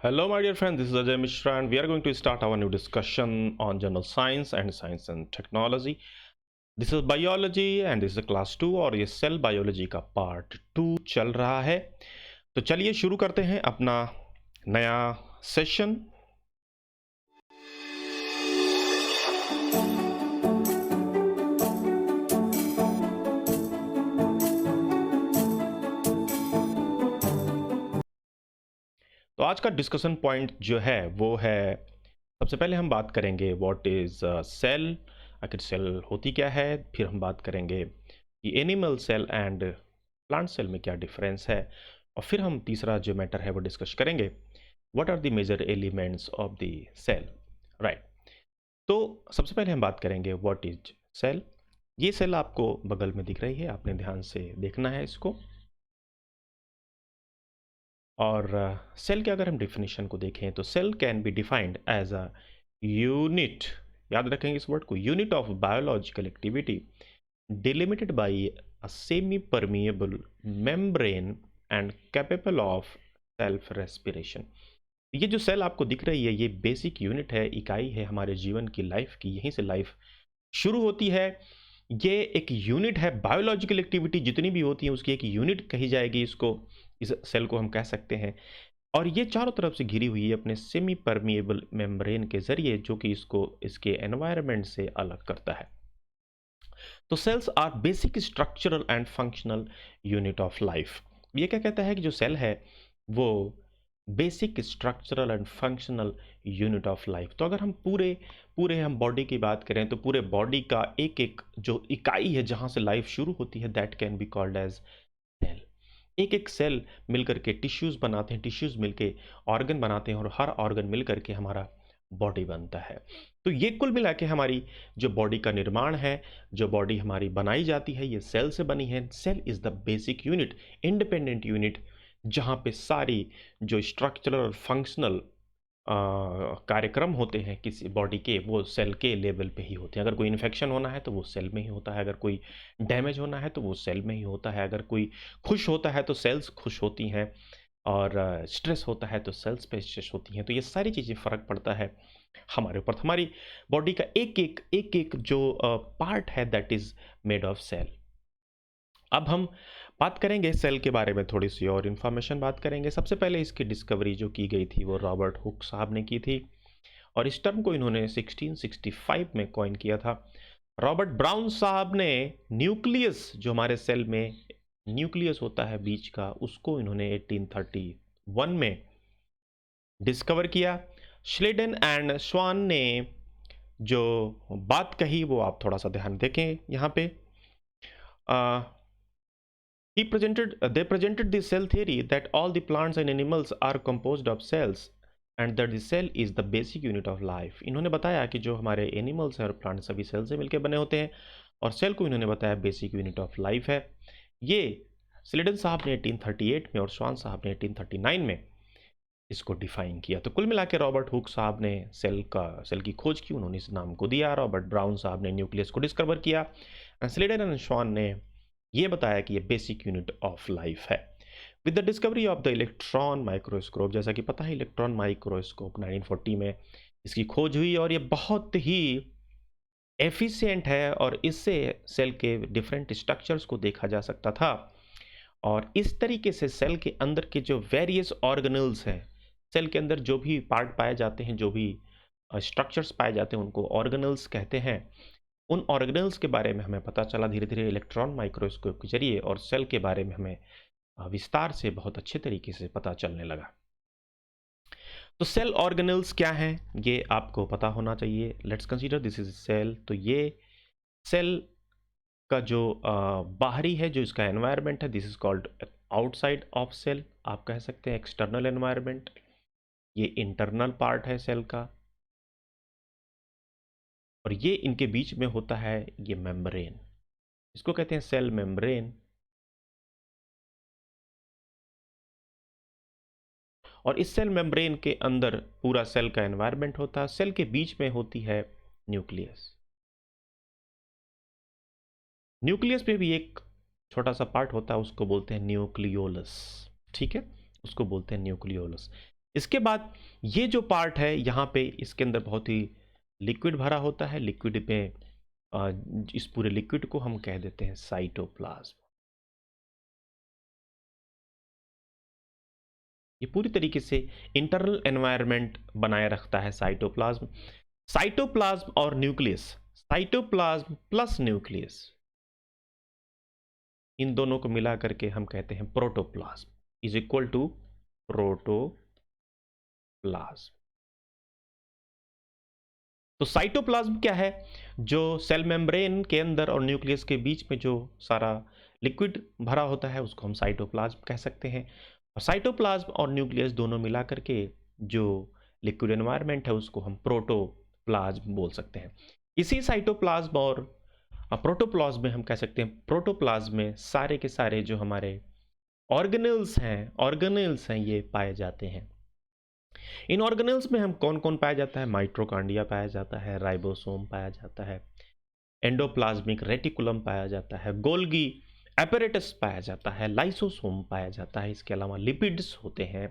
Hello, my dear friend. This is Ajay Mishra, and we are going to start our new discussion on general science and technology. This is biology, and this is class 2 और ये cell biology का part 2 चल रहा है। तो चलिए शुरू करते हैं अपना नया सेशन। तो आज का डिस्कशन पॉइंट जो है वो है, सबसे पहले हम बात करेंगे व्हाट इज़ सेल, आखिर सेल होती क्या है। फिर हम बात करेंगे कि animal cell and plant cell में क्या डिफरेंस है। और फिर हम तीसरा जो मैटर है वो डिस्कस करेंगे, what are the major elements of the cell. Right. तो सबसे पहले हम बात करेंगे व्हाट इज सेल। ये सेल आपको बगल में दिख रही है, आपने ध्यान से देखना है इसको। और सेल के अगर हम डिफिनेशन को देखें तो cell can be defined as a unit, याद रखेंगे इस वर्ड को, unit of biological activity delimited by a semi permeable membrane and capable of self respiration. ये जो सेल आपको दिख रही है ये बेसिक यूनिट है, इकाई है हमारे जीवन की, लाइफ की। यहीं से लाइफ शुरू होती है। ये एक यूनिट है, बायोलॉजिकल एक्टिविटी जितनी भी होती है उसकी एक यूनिट कही जाएगी इसको, इस सेल को हम कह सकते हैं। और ये चारों तरफ से घिरी हुई है अपने सेमी परमिएबल मेम्ब्रेन के जरिए, जो कि इसको इसके एनवायरनमेंट से अलग करता है। तो cells are basic structural and functional unit of life. ये क्या कहता है कि जो सेल है वो basic structural and functional unit of life. तो अगर हम पूरे पूरे हम बॉडी की बात करें तो पूरे बॉडी का एक एक जो इकाई है जहाँ से लाइफ शुरू होती है, that can be called as cell. एक एक सेल मिलकर के टिश्यूज बनाते हैं, टिश्यूज मिलके ऑर्गन बनाते हैं और हर ऑर्गन मिलकर के हमारा बॉडी बनता है। तो ये कुल मिला के हमारी जो बॉडी का निर्माण है, जो बॉडी हमारी बनाई जाती है, ये सेल से बनी है। Cell is the basic unit, independent unit, जहाँ पे सारी जो स्ट्रक्चरल और फंक्शनल कार्यक्रम होते हैं किसी बॉडी के, वो सेल के लेवल पे ही होते हैं। अगर कोई इन्फेक्शन होना है तो वो सेल में ही होता है, अगर कोई डैमेज होना है तो वो सेल में ही होता है, अगर कोई खुश होता है तो सेल्स खुश होती हैं, और स्ट्रेस होता है तो सेल्स पे स्ट्रेस होती हैं। तो ये सारी चीज़ें फ़र्क पड़ता है हमारे ऊपर। तो हमारी बॉडी का एक एक जो पार्ट है that is made of cell. अब हम बात करेंगे सेल के बारे में, थोड़ी सी और इन्फॉर्मेशन बात करेंगे। सबसे पहले इसकी डिस्कवरी जो की गई थी वो रॉबर्ट हुक साहब ने की थी, और इस टर्म को इन्होंने 1665 में कॉइन किया था। रॉबर्ट ब्राउन साहब ने न्यूक्लियस, जो हमारे सेल में न्यूक्लियस होता है बीच का, उसको इन्होंने 1831 में डिस्कवर किया। श्लेडन एंड स्वान ने जो बात कही वो आप थोड़ा सा ध्यान देखें यहाँ पे। They presented the cell theory that all the plants and animals are composed of cells and that the cell is the basic unit of life। इन्होंने बताया कि जो हमारे एनिमल्स हैं और प्लांट सभी सेल से मिलकर बने होते हैं, और सेल को इन्होंने बताया बेसिक यूनिट ऑफ लाइफ है। ये स्लेडन साहब ने 1838 में और स्वान साहब ने 1839 में इसको डिफाइन किया। तो कुल मिला के रॉबर्ट हुक साहब ने सेल की खोज की, उन्होंने इस नाम को दिया। रॉबर्ट ब्राउन साहब ने न्यूक्लियस को डिस्कवर किया। स्लेडन एंड स्वान ने ये बताया कि ये बेसिक यूनिट ऑफ लाइफ है। With the discovery of the electron microscope, जैसा कि पता है इलेक्ट्रॉन माइक्रोस्कोप 1940 में इसकी खोज हुई, और ये बहुत ही एफिशिएंट है और इससे सेल के डिफरेंट स्ट्रक्चर्स को देखा जा सकता था। और इस तरीके से सेल के अंदर के जो वेरियस ऑर्गेनल्स हैं, सेल के अंदर जो भी पार्ट पाए जाते हैं, जो भी स्ट्रक्चर्स पाए जाते हैं, उनको ऑर्गेनल्स कहते हैं। उन ऑर्गेनल्स के बारे में हमें पता चला धीरे धीरे इलेक्ट्रॉन माइक्रोस्कोप के जरिए, और सेल के बारे में हमें विस्तार से बहुत अच्छे तरीके से पता चलने लगा। तो सेल ऑर्गेनल्स क्या हैं ये आपको पता होना चाहिए। Let's consider this is cell. तो ये सेल का जो बाहरी है, जो इसका एनवायरनमेंट है, this is called outside of cell, आप कह सकते हैं एक्सटर्नल एनवायरनमेंट। ये इंटरनल पार्ट है सेल का, और ये इनके बीच में होता है ये मेम्ब्रेन, इसको कहते हैं सेल मेम्ब्रेन। और इस सेल मेम्ब्रेन के अंदर पूरा सेल का एनवायरनमेंट होता है। सेल के बीच में होती है न्यूक्लियस। न्यूक्लियस पे भी एक छोटा सा पार्ट होता है, उसको बोलते हैं न्यूक्लियोलस। ठीक है, उसको बोलते हैं न्यूक्लियोलस। इसके बाद ये जो पार्ट है यहाँ पे इसके अंदर बहुत ही लिक्विड भरा होता है। लिक्विड में इस पूरे लिक्विड को हम कह देते हैं साइटोप्लाज्म। ये पूरी तरीके से इंटरनल एनवायरनमेंट बनाए रखता है साइटोप्लाज्म। साइटोप्लाज्म और न्यूक्लियस, साइटोप्लाज्म प्लस न्यूक्लियस, इन दोनों को मिला करके हम कहते हैं protoplasm is equal to protoplasm. तो साइटोप्लाज्म क्या है? जो सेल मेम्ब्रेन के अंदर और न्यूक्लियस के बीच में जो सारा लिक्विड भरा होता है उसको हम साइटोप्लाज्म कह सकते हैं। और साइटोप्लाज्म और न्यूक्लियस दोनों मिला करके जो लिक्विड एनवायरनमेंट है उसको हम प्रोटोप्लाज्म बोल सकते हैं। इसी साइटोप्लाज्म और प्रोटोप्लाज्म में हम कह सकते हैं, प्रोटोप्लाज्म में सारे के सारे जो हमारे ऑर्गेनेल्स हैं ये पाए जाते हैं। इन ऑर्गेनेल्स में हम कौन कौन पाया जाता है? माइट्रोकांडिया पाया जाता है, राइबोसोम पाया जाता है, एंडोप्लाज्मिक रेटिकुलम पाया जाता है, गोल्गी एपरेटस पाया जाता है, लाइसोसोम पाया जाता है। इसके अलावा लिपिड्स होते हैं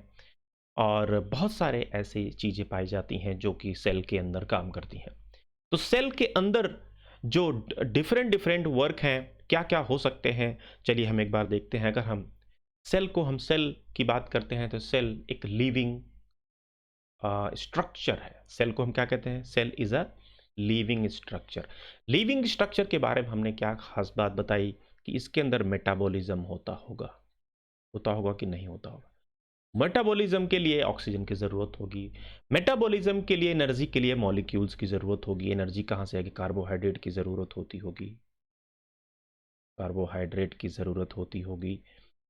और बहुत सारे ऐसी चीज़ें पाई जाती हैं जो कि सेल के अंदर काम करती हैं। तो सेल के अंदर जो डिफरेंट डिफरेंट वर्क हैं, क्या क्या हो सकते हैं, चलिए हम एक बार देखते हैं। अगर हम सेल की बात करते हैं तो सेल एक लिविंग स्ट्रक्चर है। सेल को हम क्या कहते हैं? Cell is a living structure. Living structure के बारे में हमने क्या खास बात बताई कि इसके अंदर मेटाबॉलिज्म होता होगा कि नहीं होता होगा। मेटाबॉलिज्म के लिए ऑक्सीजन की ज़रूरत होगी, मेटाबॉलिज्म के लिए एनर्जी के लिए मॉलिक्यूल्स की ज़रूरत होगी। एनर्जी कहाँ से आएगी? कार्बोहाइड्रेट की ज़रूरत होती होगी, कार्बोहाइड्रेट की ज़रूरत होती होगी।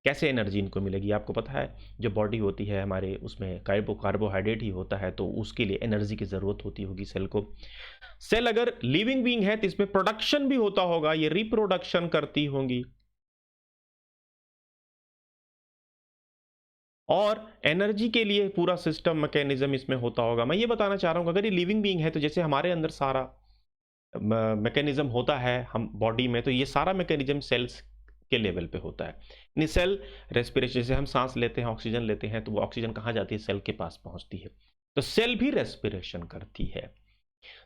कैसे एनर्जी इनको मिलेगी? आपको पता है जो बॉडी होती है हमारे उसमें कार्बोहाइड्रेट ही होता है, तो उसके लिए एनर्जी की ज़रूरत होती होगी सेल को। सेल अगर लिविंग बीइंग है तो इसमें प्रोडक्शन भी होता होगा, ये रिप्रोडक्शन करती होंगी और एनर्जी के लिए पूरा सिस्टम मैकेनिज्म इसमें होता होगा। मैं ये बताना चाह रहा हूँ अगर ये लिविंग बीइंग है तो जैसे हमारे अंदर सारा मैकेनिज्म होता है हम बॉडी में, तो ये सारा मैकेनिज्म सेल्स के लेवल पे होता है। यानी सेल रेस्पिरेशन, जैसे हम सांस लेते हैं, ऑक्सीजन लेते हैं, तो वो ऑक्सीजन कहाँ जाती है? सेल के पास पहुंचती है। तो सेल भी रेस्पिरेशन करती है।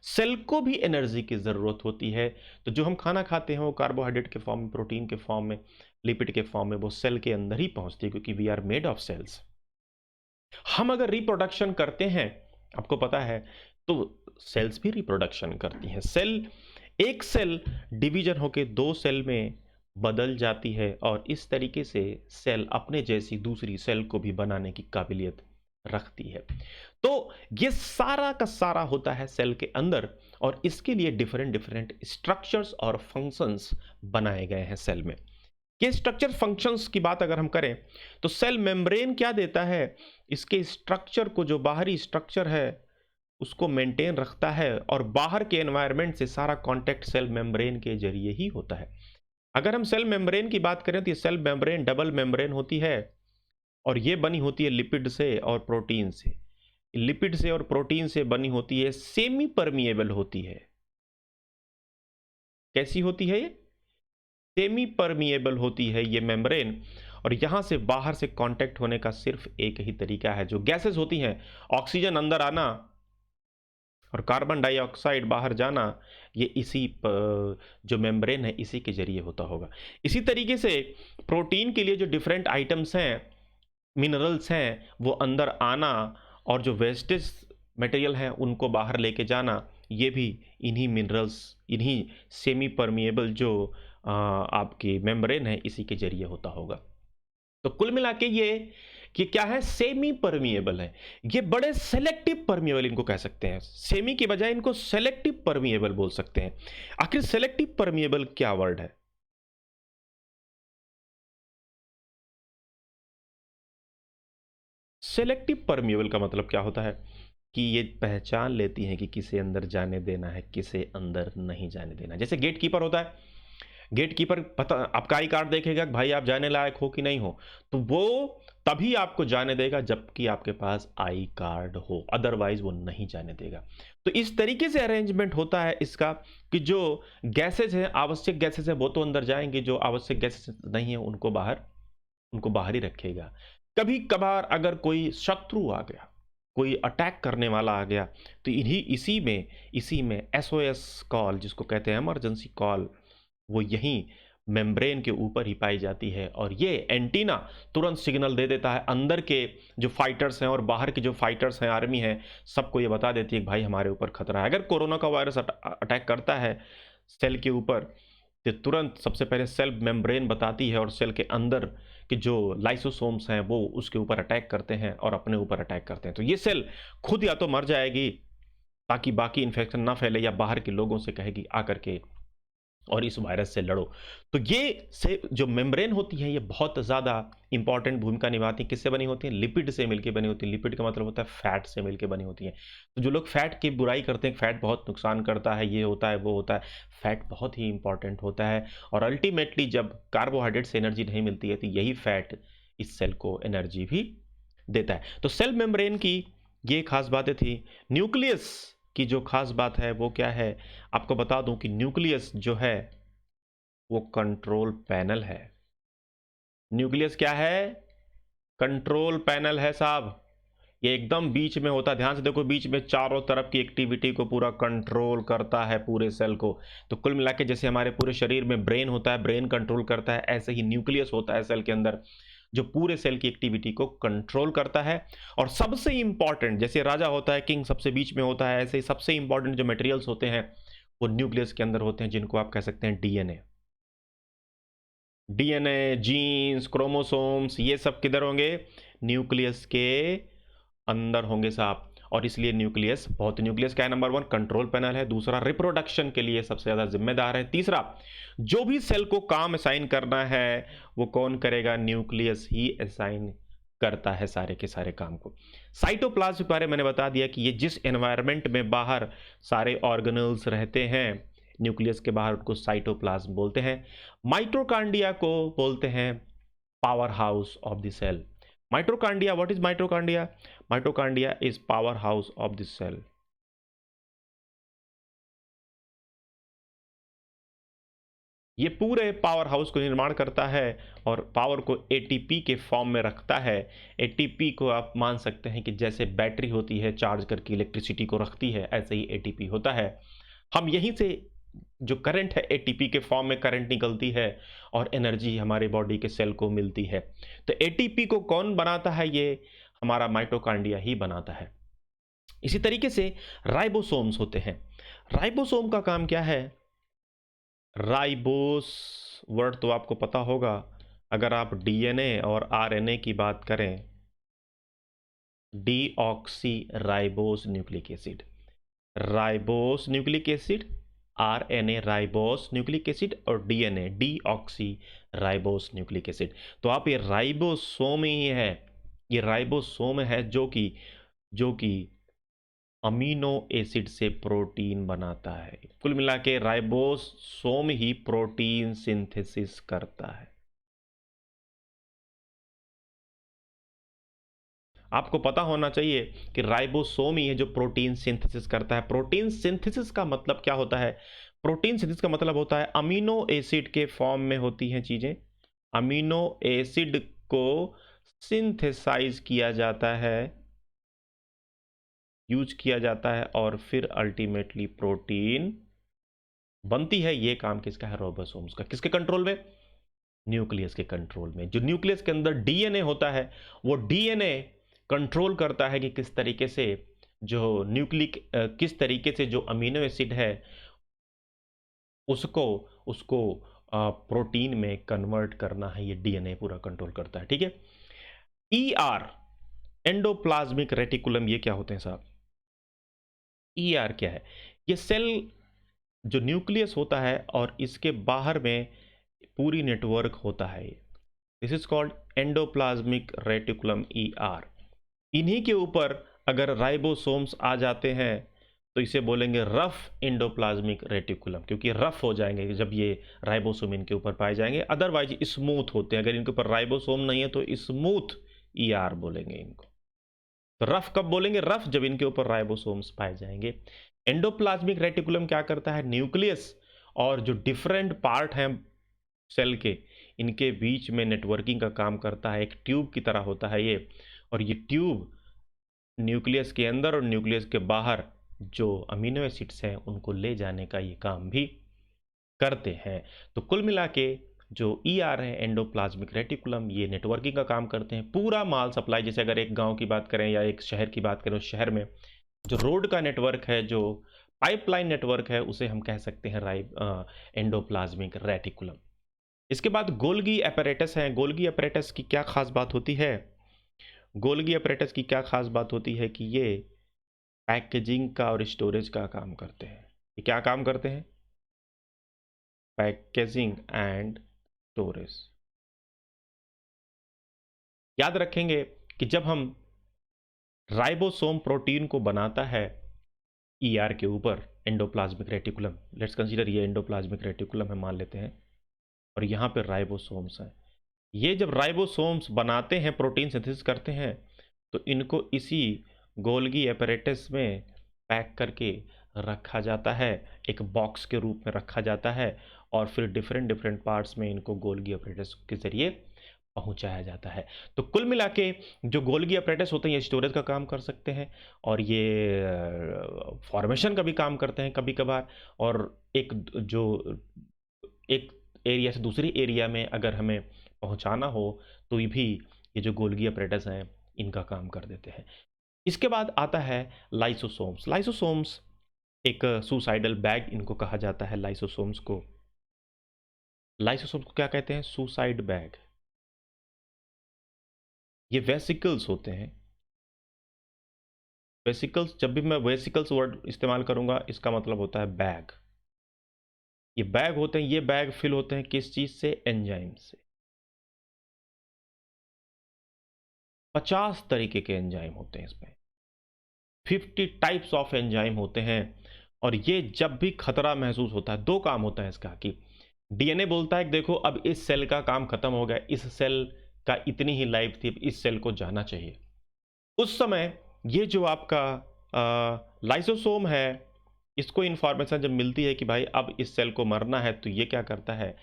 सेल को भी एनर्जी की ज़रूरत होती है। तो जो हम खाना खाते हैं वो कार्बोहाइड्रेट के फॉर्म में, प्रोटीन के फॉर्म में, लिपिड के फॉर्म में, वो सेल के अंदर ही पहुंचती है क्योंकि we are made of cells. हम अगर रिप्रोडक्शन करते हैं, आपको पता है, तो सेल्स भी रिप्रोडक्शन करती हैं। एक सेल डिवीजन होकर दो सेल में बदल जाती है और इस तरीके से सेल अपने जैसी दूसरी सेल को भी बनाने की काबिलियत रखती है। तो ये सारा का सारा होता है सेल के अंदर और इसके लिए डिफरेंट डिफरेंट स्ट्रक्चर्स और फंक्शंस बनाए गए हैं सेल में। ये स्ट्रक्चर फंक्शंस की बात अगर हम करें तो सेल मेम्ब्रेन क्या देता है? इसके स्ट्रक्चर को, जो बाहरी स्ट्रक्चर है उसको मेंटेन रखता है और बाहर के एनवायरनमेंट से सारा कांटेक्ट सेल मेम्ब्रेन के जरिए ही होता है। अगर हम सेल मेम्ब्रेन की बात करें तो ये सेल मेम्ब्रेन डबल मेम्ब्रेन होती है और ये बनी होती है लिपिड से और प्रोटीन से। लिपिड से और प्रोटीन से बनी होती है, सेमी परमिएबल होती है। कैसी होती है ये? सेमी परमिएबल होती है ये मेम्ब्रेन और यहां से बाहर से कांटेक्ट होने का सिर्फ एक ही तरीका है। जो गैसेस होती हैं, ऑक्सीजन अंदर आना और कार्बन डाइऑक्साइड बाहर जाना, ये इसी जो मेम्ब्रेन है इसी के जरिए होता होगा। इसी तरीके से प्रोटीन के लिए जो डिफरेंट आइटम्स हैं, मिनरल्स हैं, वो अंदर आना और जो वेस्टेज मटेरियल है उनको बाहर लेके जाना, ये भी इन्हीं मिनरल्स, इन्हीं सेमी परमिएबल जो आपकी मेम्ब्रेन है इसी के जरिए होता होगा। तो कुल मिला के ये क्या है? सेमी परमिएबल है। ये बड़े सेलेक्टिव परमिएबल इनको कह सकते हैं। सेमी की बजाय इनको सेलेक्टिव परमिएबल बोल सकते हैं। आखिर सेलेक्टिव परमिएबल क्या वर्ड है? सेलेक्टिव परमिएबल का मतलब क्या होता है कि ये पहचान लेती हैं कि किसे अंदर जाने देना है, किसे अंदर नहीं जाने देना। जैसे गेट कीपर होता है, गेट कीपर पता आपका आई कार्ड देखेगा कि भाई आप जाने लायक हो कि नहीं हो, तो वो तभी आपको जाने देगा जबकि आपके पास आई कार्ड हो, अदरवाइज वो नहीं जाने देगा। तो इस तरीके से अरेंजमेंट होता है इसका कि जो गैसेज हैं, आवश्यक गैसेज हैं, वो तो अंदर जाएंगे, जो आवश्यक गैसेज नहीं है उनको बाहर ही रखेगा। कभी कभार अगर कोई शत्रु आ गया, कोई अटैक करने वाला आ गया, तो इसी में एसओएस कॉल, जिसको कहते हैं इमरजेंसी कॉल, वो यहीं मेम्ब्रेन के ऊपर ही पाई जाती है, और ये एंटीना तुरंत सिग्नल दे देता है अंदर के जो फाइटर्स हैं और बाहर के जो फाइटर्स हैं, आर्मी है, सबको ये बता देती है कि भाई हमारे ऊपर खतरा है। अगर कोरोना का वायरस अटैक करता है सेल के ऊपर, तो तुरंत सबसे पहले सेल मेम्ब्रेन बताती है, और सेल के अंदर के जो लाइसोसोम्स हैं वो उसके ऊपर अटैक करते हैं और अपने ऊपर अटैक करते हैं। तो ये सेल खुद या तो मर जाएगी ताकि बाकी इन्फेक्शन ना फैले, या बाहर के लोगों से कहेगी आकर के और इस वायरस से लड़ो। तो ये से जो मेम्ब्रेन होती है ये बहुत ज़्यादा इंपॉर्टेंट भूमिका निभाती है। किससे बनी होती है? लिपिड से मिलकर बनी होती है। लिपिड का मतलब होता है फैट से मिलकर बनी होती है। तो जो लोग फैट की बुराई करते हैं, फैट बहुत नुकसान करता है, ये होता है वो होता है, फैट बहुत ही इंपॉर्टेंट होता है। और अल्टीमेटली जब कार्बोहाइड्रेट से एनर्जी नहीं मिलती है तो यही फैट इस सेल को एनर्जी भी देता है। तो सेल मेम्ब्रेन की ये खास बातें थी। न्यूक्लियस की जो खास बात है वो क्या है, आपको बता दूं कि न्यूक्लियस जो है वो कंट्रोल पैनल है। न्यूक्लियस क्या है? कंट्रोल पैनल है साहब। ये एकदम बीच में होता है, ध्यान से देखो, बीच में चारों तरफ की एक्टिविटी को पूरा कंट्रोल करता है पूरे सेल को। तो कुल मिला के जैसे हमारे पूरे शरीर में ब्रेन होता है, ब्रेन कंट्रोल करता है, ऐसे ही न्यूक्लियस होता है सेल के अंदर, जो पूरे सेल की एक्टिविटी को कंट्रोल करता है। और सबसे इंपॉर्टेंट, जैसे राजा होता है, किंग सबसे बीच में होता है, ऐसे ही सबसे इंपॉर्टेंट जो मटेरियल्स होते हैं वो न्यूक्लियस के अंदर होते हैं, जिनको आप कह सकते हैं डीएनए। डीएनए, जीन्स, क्रोमोसोम्स, ये सब किधर होंगे? न्यूक्लियस के अंदर होंगे साहब। और इसलिए न्यूक्लियस न्यूक्लियस क्या है? नंबर 1 कंट्रोल पैनल है, दूसरा रिप्रोडक्शन के लिए सबसे ज्यादा जिम्मेदार है, तीसरा जो भी सेल को काम असाइन करना है वो कौन करेगा? न्यूक्लियस ही असाइन करता है सारे के सारे काम को। साइटोप्लाज्म के बारे में मैंने बता दिया कि ये जिस एनवायरनमेंट में बाहर सारे ऑर्गेनल्स रहते हैं, न्यूक्लियस के बाहर, उनको साइटोप्लाज्म बोलते हैं। माइटोकांड्रिया को बोलते हैं power house of the cell. Mitochondria, what is mitochondria? Mitochondria is power house of the cell. ये पूरे पावर हाउस को निर्माण करता है और पावर को एटीपी के फॉर्म में रखता है। एटीपी को आप मान सकते हैं कि जैसे बैटरी होती है चार्ज करके इलेक्ट्रिसिटी को रखती है, ऐसे ही एटीपी होता है। हम यहीं से जो करंट है, एटीपी के फॉर्म में करंट निकलती है और एनर्जी हमारे बॉडी के सेल को मिलती है। तो एटीपी को कौन बनाता है? ये हमारा माइटोकांड्रिया ही बनाता है। इसी तरीके से राइबोसोम्स होते हैं। राइबोसोम का काम क्या है? राइबोस वर्ड तो आपको पता होगा। अगर आप डीएनए और आरएनए की बात करें, deoxy ribose nucleic acid, ribose nucleic acid, RNA ribose nucleic acid, और DNA deoxy ribose nucleic acid. तो आप ये राइबोसोम ही है, ये राइबोसोम है जो कि अमीनो एसिड से प्रोटीन बनाता है। कुल मिला के राइबोसोम ही प्रोटीन सिंथेसिस करता है। आपको पता होना चाहिए कि राइबोसोम ही है जो प्रोटीन सिंथेसिस करता है। प्रोटीन सिंथेसिस का मतलब क्या होता है? प्रोटीन सिंथेसिस का मतलब होता है अमीनो एसिड के फॉर्म में होती हैं चीजें, अमीनो एसिड को सिंथेसाइज किया जाता है, यूज किया जाता है, और फिर अल्टीमेटली प्रोटीन बनती है। ये काम किसका है? राइबोसोम्स का। किसके कंट्रोल में? न्यूक्लियस के कंट्रोल में। जो न्यूक्लियस के अंदर डीएनए होता है, वो डीएनए कंट्रोल करता है कि किस तरीके से जो किस तरीके से जो अमीनो एसिड है उसको उसको प्रोटीन में कन्वर्ट करना है। ये डीएनए पूरा कंट्रोल करता है, ठीक है। ईआर, एंडोप्लाज्मिक रेटिकुलम, ये क्या होते हैं साहब? ईआर क्या है? ये सेल जो न्यूक्लियस होता है और इसके बाहर में पूरी नेटवर्क होता है। This is called endoplasmic reticulum, ER. इन्हीं के ऊपर अगर राइबोसोम्स आ जाते हैं तो इसे बोलेंगे रफ एंडोप्लाज्मिक रेटिकुलम, क्योंकि रफ हो जाएंगे जब ये राइबोसोम इनके ऊपर पाए जाएंगे। अदरवाइज स्मूथ होते हैं। अगर इनके ऊपर राइबोसोम नहीं है तो स्मूथ ईआर बोलेंगे इनको। तो रफ कब बोलेंगे? रफ जब इनके ऊपर राइबोसोम्स पाए जाएंगे। एंडोप्लाज्मिक रेटिकुलम क्या करता है? न्यूक्लियस और जो डिफरेंट पार्ट हैं सेल के, इनके बीच में नेटवर्किंग का काम करता है। एक ट्यूब की तरह होता है ये, और ये ट्यूब न्यूक्लियस के अंदर और न्यूक्लियस के बाहर जो अमीनो एसिड्स हैं उनको ले जाने का ये काम भी करते हैं। तो कुल मिला के जो ईआर है, एंडोप्लाज्मिक रेटिकुलम, ये नेटवर्किंग का काम करते हैं। पूरा माल सप्लाई, जैसे अगर एक गांव की बात करें या एक शहर की बात करें, उस शहर में जो रोड का नेटवर्क है, जो पाइपलाइन नेटवर्क है, उसे हम कह सकते हैं एंडोप्लाज्मिक रेटिकुलम। इसके बाद गोल्गी अपैरेटस है। गोल्गी अपैरेटस की क्या खास बात होती है? गोल्गी अपैरेटस की क्या खास बात होती है कि ये पैकेजिंग का और स्टोरेज का काम करते हैं। ये क्या काम करते हैं? Packaging and storage. याद रखेंगे कि जब हम राइबोसोम प्रोटीन को बनाता है ईआर के ऊपर, एंडोप्लाज्मिक रेटिकुलम, लेट्स कंसीडर ये एंडोप्लाज्मिक रेटिकुलम है मान लेते हैं, और यहाँ पे राइबोसोम्स हैं। ये जब राइबोसोम्स बनाते हैं, प्रोटीन सिंथेसिस करते हैं, तो इनको इसी गोल्गी अपैरेटस में पैक करके रखा जाता है, एक बॉक्स के रूप में रखा जाता है, और फिर डिफरेंट डिफरेंट पार्ट्स में इनको गोल्गी अपैरेटस के जरिए पहुंचाया जाता है। तो कुल मिला के जो गोल्गी अपैरेटस होते हैं ये स्टोरेज का काम कर सकते हैं, और ये फॉर्मेशन का भी काम करते हैं कभी कभार, और एक एरिया से दूसरी एरिया में अगर हमें पहुंचाना हो तो ये जो गोल्गी अपैरेटस हैं इनका काम कर देते हैं। इसके बाद आता है लाइसोसोम्स। लाइसोसोम्स एक सुसाइडल बैग इनको कहा जाता है। लाइसोसोम्स को क्या कहते हैं? Suicide bag. ये वेसिकल्स होते हैं। वेसिकल्स, जब भी मैं वेसिकल्स वर्ड इस्तेमाल करूंगा इसका मतलब होता है बैग। ये बैग होते हैं, ये बैग फिल होते हैं किस चीज से? एंजाइम से। 50 तरीके के एंजाइम होते हैं इसमें, 50 टाइप्स ऑफ एंजाइम होते हैं। और ये जब भी खतरा महसूस होता है, दो काम होता है इसका कि डीएनए बोलता है कि देखो अब इस सेल का काम खत्म हो गया, इस सेल का इतनी ही लाइफ थी, इस सेल को जाना चाहिए। उस समय ये जो आपका लाइसोसोम है, इसको इंफॉर्मेशन जब मिलती है कि भाई अब इस सेल को मरना है, तो ये क्या करता है?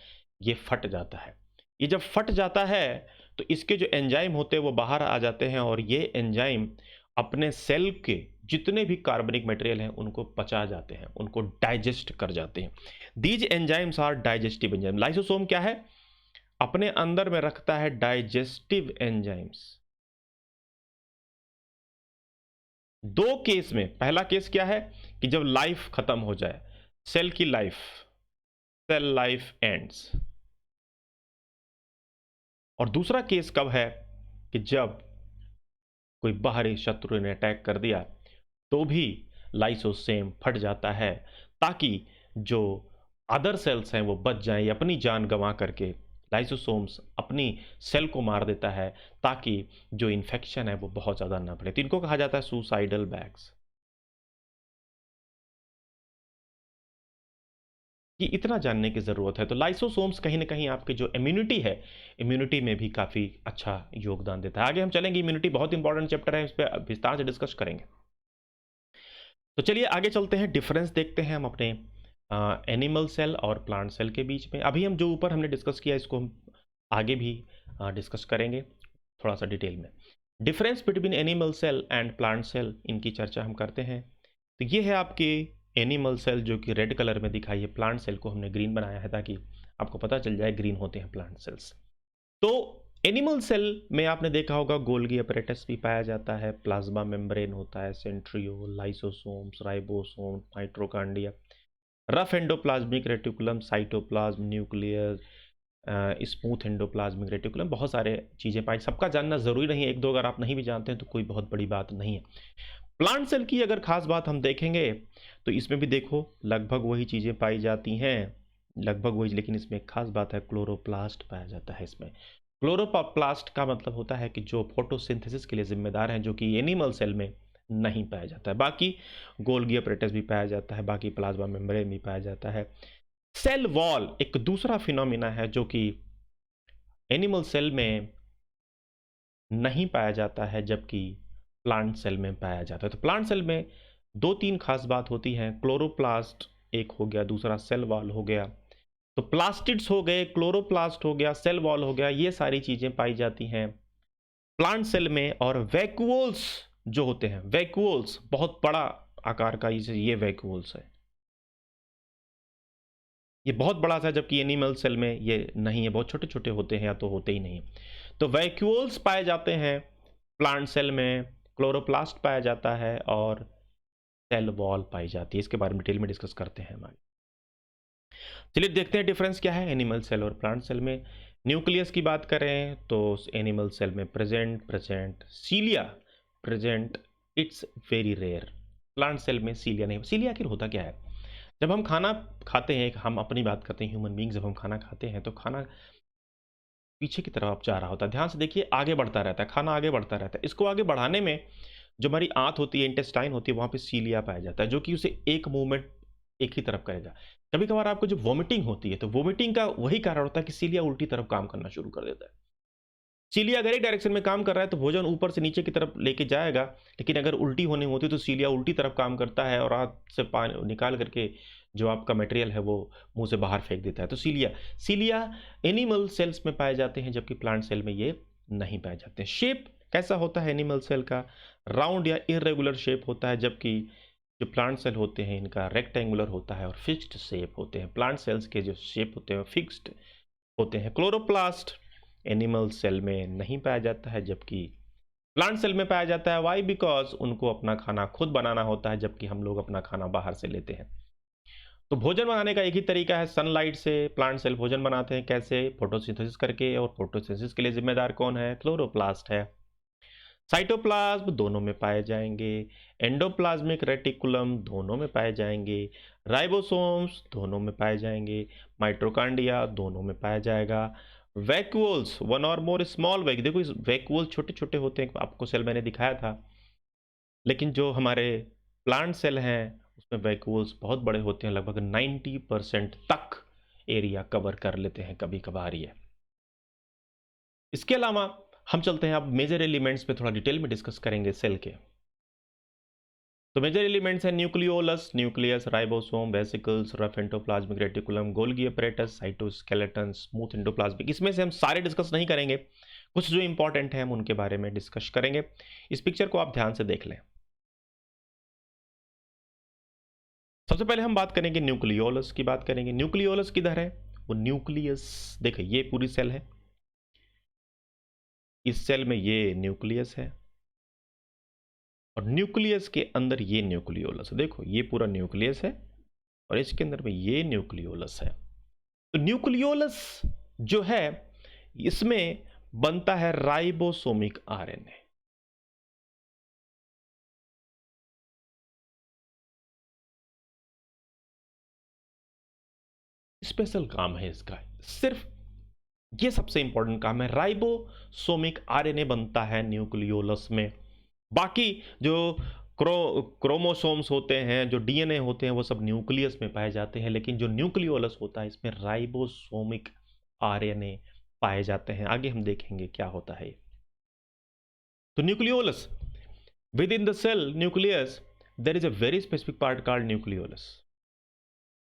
ये फट जाता है। ये जब फट जाता है तो इसके जो एंजाइम होते हैं वो बाहर आ जाते हैं, और ये एंजाइम अपने सेल के जितने भी कार्बनिक मटेरियल हैं उनको पचा जाते हैं, उनको डाइजेस्ट कर जाते हैं। These enzymes are digestive enzyme. Lysosome क्या है? अपने अंदर में रखता है डाइजेस्टिव एंजाइम्स। दो केस में, पहला केस क्या है कि जब लाइफ खत्म हो जाए, सेल की लाइफ, सेल लाइफ एंड्स। और दूसरा केस कब है कि जब कोई बाहरी शत्रु ने अटैक कर दिया तो भी लाइसोसोम फट जाता है, ताकि जो अदर सेल्स हैं वो बच जाएं या अपनी जान गंवा करके। लाइसोसोम्स अपनी सेल को मार देता है ताकि जो इन्फेक्शन है वो बहुत ज़्यादा ना बढ़े। तो इनको कहा जाता है सुसाइडल बैग्स। ये इतना जानने की ज़रूरत है। तो लाइसोसोम्स कहीं ना कहीं आपके जो इम्यूनिटी है, इम्यूनिटी में भी काफ़ी अच्छा योगदान देता है। आगे हम चलेंगे, इम्यूनिटी बहुत इंपॉर्टेंट चैप्टर है, इस पर विस्तार से डिस्कस करेंगे। तो चलिए आगे चलते हैं, डिफरेंस देखते हैं हम अपने एनिमल सेल और प्लांट सेल के बीच में। अभी हम जो ऊपर हमने डिस्कस किया इसको हम आगे भी डिस्कस करेंगे थोड़ा सा डिटेल में। Difference between animal cell and plant cell, इनकी चर्चा हम करते हैं। तो ये है आपके एनिमल सेल जो कि रेड कलर में दिखाई है, प्लांट सेल को हमने ग्रीन बनाया है ताकि आपको पता चल जाए ग्रीन होते हैं प्लांट सेल्स। तो एनिमल सेल में आपने देखा होगा गोल्गी अपैरेटस भी पाया जाता है, प्लाज्मा मेम्ब्रेन होता है, centriole, lysosomes, ribosome, mitochondria, rough endoplasmic reticulum, cytoplasm, nucleus, smooth endoplasmic reticulum, बहुत सारे चीज़ें पाई। सबका जानना जरूरी नहीं है, एक दो अगर आप नहीं भी जानते हैं तो कोई बहुत बड़ी बात नहीं है। प्लांट सेल की अगर खास बात हम देखेंगे तो इसमें भी देखो लगभग वही चीज़ें पाई जाती हैं, लगभग वही, लेकिन इसमें एक खास बात है, क्लोरोप्लास्ट पाया जाता है इसमें। क्लोरोप्लास्ट का मतलब होता है कि जो फोटोसिंथेसिस के लिए जिम्मेदार हैं, जो कि एनिमल सेल में नहीं पाया जाता है। बाकी गोल्गी अपैरेटस भी पाया जाता है, बाकी प्लाज्मा मेम्ब्रेन भी पाया जाता है। सेल वॉल एक दूसरा फिनोमिना है जो कि एनिमल सेल में नहीं पाया जाता है, जबकि प्लांट सेल में पाया जाता है। तो प्लांट सेल में दो तीन खास बात होती हैं, क्लोरोप्लास्ट एक हो गया, दूसरा सेल वॉल हो गया। तो प्लास्टिड्स हो गए, क्लोरोप्लास्ट हो गया, सेल वॉल हो गया, ये सारी चीजें पाई जाती हैं प्लांट सेल में। और वैक्यूल्स जो होते हैं वैक्यूल्स, बहुत बड़ा आकार का ये वैक्यूल्स है, ये बहुत बड़ा सा, जबकि एनिमल सेल में ये नहीं है, बहुत छोटे छोटे होते हैं या तो होते ही नहीं। तो वैक्यूल्स पाए जाते हैं प्लांट सेल में, क्लोरोप्लास्ट पाया जाता है और सेल वॉल पाई जाती है। इसके बारे में डिटेल में डिस्कस करते हैं हमारे। चलिए देखते हैं डिफरेंस क्या है एनिमल सेल और प्लांट सेल में। न्यूक्लियस की बात करें तो एनिमल सेल में present present cilia present, it's very rare. Plant cell में सीलिया नहीं। सीलिया आखिर होता क्या है? जब हम खाना खाते हैं, हम अपनी बात करते हैं ह्यूमन बींग, जब हम खाना खाते हैं तो खाना पीछे की तरफ जा रहा होता है। ध्यान से देखिए, आगे बढ़ता रहता है, खाना आगे बढ़ता रहता है। इसको आगे बढ़ाने में जो हमारी आंत होती है, इंटेस्टाइन होती है, वहां पे सीलिया पाया जाता है, जो कि उसे एक मूवमेंट एक ही तरफ करेगा। कभी कभार आपको जो वोमिटिंग होती है, तो वोमिटिंग का वही कारण होता है कि सीलिया उल्टी तरफ काम करना शुरू कर देता है। सीलिया अगर एक डायरेक्शन में काम कर रहा है तो भोजन ऊपर से नीचे की तरफ लेके जाएगा, लेकिन अगर उल्टी होनी होती है तो सीलिया उल्टी तरफ काम करता है और हाथ से पानी निकाल करके जो आपका मटेरियल है वो मुंह से बाहर फेंक देता है। तो सीलिया सीलिया एनिमल सेल्स में पाए जाते हैं, जबकि प्लांट सेल में ये नहीं पाए जाते हैं। शेप कैसा होता है एनिमल सेल का? राउंड या इरेगुलर शेप होता है, जबकि जो प्लांट सेल होते हैं इनका रेक्टेंगुलर होता है और फिक्स्ड शेप होते हैं। प्लांट सेल्स के जो शेप होते हैं फिक्स्ड होते हैं। क्लोरोप्लास्ट एनिमल सेल में नहीं पाया जाता है, जबकि प्लांट सेल में पाया जाता है। वाई? बिकॉज उनको अपना खाना खुद बनाना होता है, जबकि हम लोग अपना खाना बाहर से लेते हैं। तो भोजन बनाने का एक ही तरीका है, सनलाइट से प्लांट सेल भोजन बनाते हैं। कैसे? फोटोसिंथेसिस करके। और फोटोसिंथेसिस के लिए जिम्मेदार कौन है? क्लोरोप्लास्ट है। साइटोप्लाज्म दोनों में पाए जाएंगे, एंडोप्लाज्मिक रेटिकुलम दोनों में पाए जाएंगे, राइबोसोम्स दोनों में पाए जाएंगे, माइटोकॉन्ड्रिया दोनों में पाया जाएगा। वैक्यूल्स, वन और मोर स्मॉल वैक, देखो इस वैक्यूल छोटे छोटे होते हैं, आपको सेल मैंने दिखाया था, लेकिन जो हमारे प्लांट सेल हैं उसमें वैक्यूल्स बहुत बड़े होते हैं, लगभग 90% तक एरिया कवर कर लेते हैं कभी कभार ये। इसके अलावा हम चलते हैं अब मेजर एलिमेंट्स पे, थोड़ा डिटेल में डिस्कस करेंगे सेल के। तो मेजर एलिमेंट्स हैं nucleolus, nucleus, ribosome, vesicles, rough endoplasmic reticulum, Golgi apparatus, cytoskeleton, smooth endoplasmic. इसमें से हम सारे डिस्कस नहीं करेंगे, कुछ जो इंपॉर्टेंट है हम उनके बारे में डिस्कस करेंगे। इस पिक्चर को आप ध्यान से देख लें। सबसे पहले हम बात करेंगे न्यूक्लियोलस की, बात करेंगे न्यूक्लियोलस किधर है? वो न्यूक्लियस, देखिए ये पूरी सेल है, इस सेल में ये न्यूक्लियस है और न्यूक्लियस के अंदर ये न्यूक्लियोलस है। देखो ये पूरा न्यूक्लियस है और इसके अंदर में ये न्यूक्लियोलस है। तो न्यूक्लियोलस जो है इसमें बनता है राइबोसोमिक आरएनए। स्पेशल काम है इसका, सिर्फ ये सबसे इंपॉर्टेंट काम है। राइबोसोमिक आरएनए बनता है न्यूक्लियोलस में। बाकी जो क्रोमोसोम्स होते हैं, जो डीएनए होते हैं, वो सब न्यूक्लियस में पाए जाते हैं, लेकिन जो न्यूक्लियोलस होता है इसमें राइबोसोमिक आरएनए पाए जाते हैं। आगे हम देखेंगे क्या होता है। तो nucleolus, within the cell nucleus there is a very specific part called nucleolus.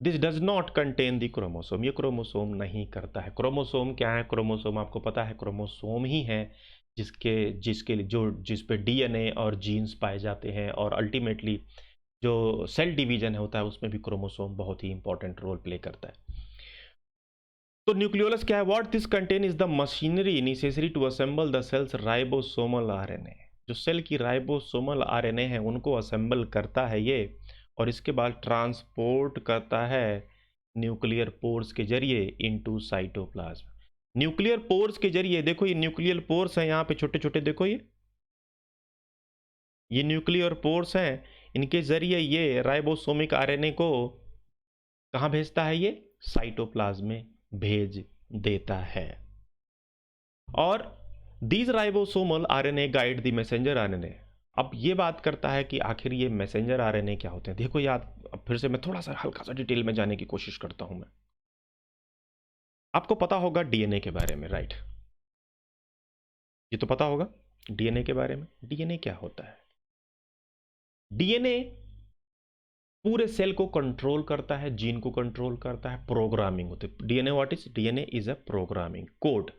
This does not contain the chromosome, ये क्रोमोसोम नहीं करता है। क्रोमोसोम क्या है? क्रोमोसोम आपको पता है, क्रोमोसोम ही है जिसके जिसके लिए जो जिस पे डीएनए और जीन्स पाए जाते हैं, और अल्टीमेटली जो सेल डिवीजन होता है उसमें भी क्रोमोसोम बहुत ही इंपॉर्टेंट रोल प्ले करता है। तो न्यूक्लियोलस क्या है? What this contain is the machinery necessary to assemble the cell's ribosomal RNA. जो सेल की राइबोसोमल आरएनए है उनको असेंबल करता है ये, और इसके बाद ट्रांसपोर्ट करता है न्यूक्लियर पोर्स के जरिए इनटू साइटोप्लाज्म। न्यूक्लियर पोर्स के जरिए, देखो ये न्यूक्लियर पोर्स है यहाँ पे छोटे छोटे, देखो ये न्यूक्लियर पोर्स हैं, इनके जरिए ये राइबोसोमिक आरएनए को कहाँ भेजता है? ये साइटोप्लाज्म में भेज देता है। और these ribosomal RNA guide the messenger RNA. अब ये बात करता है कि आखिर ये मैसेंजर आरएनए क्या होते हैं। देखो याद, अब फिर से मैं थोड़ा सा हल्का सा डिटेल में जाने की कोशिश करता हूं। मैं आपको पता होगा डीएनए के बारे में, राइट? ये तो पता होगा डीएनए के बारे में। डीएनए क्या होता है? डीएनए पूरे सेल को कंट्रोल करता है, जीन को कंट्रोल करता है, प्रोग्रामिंग होती है। DNA what is? DNA is a programming code.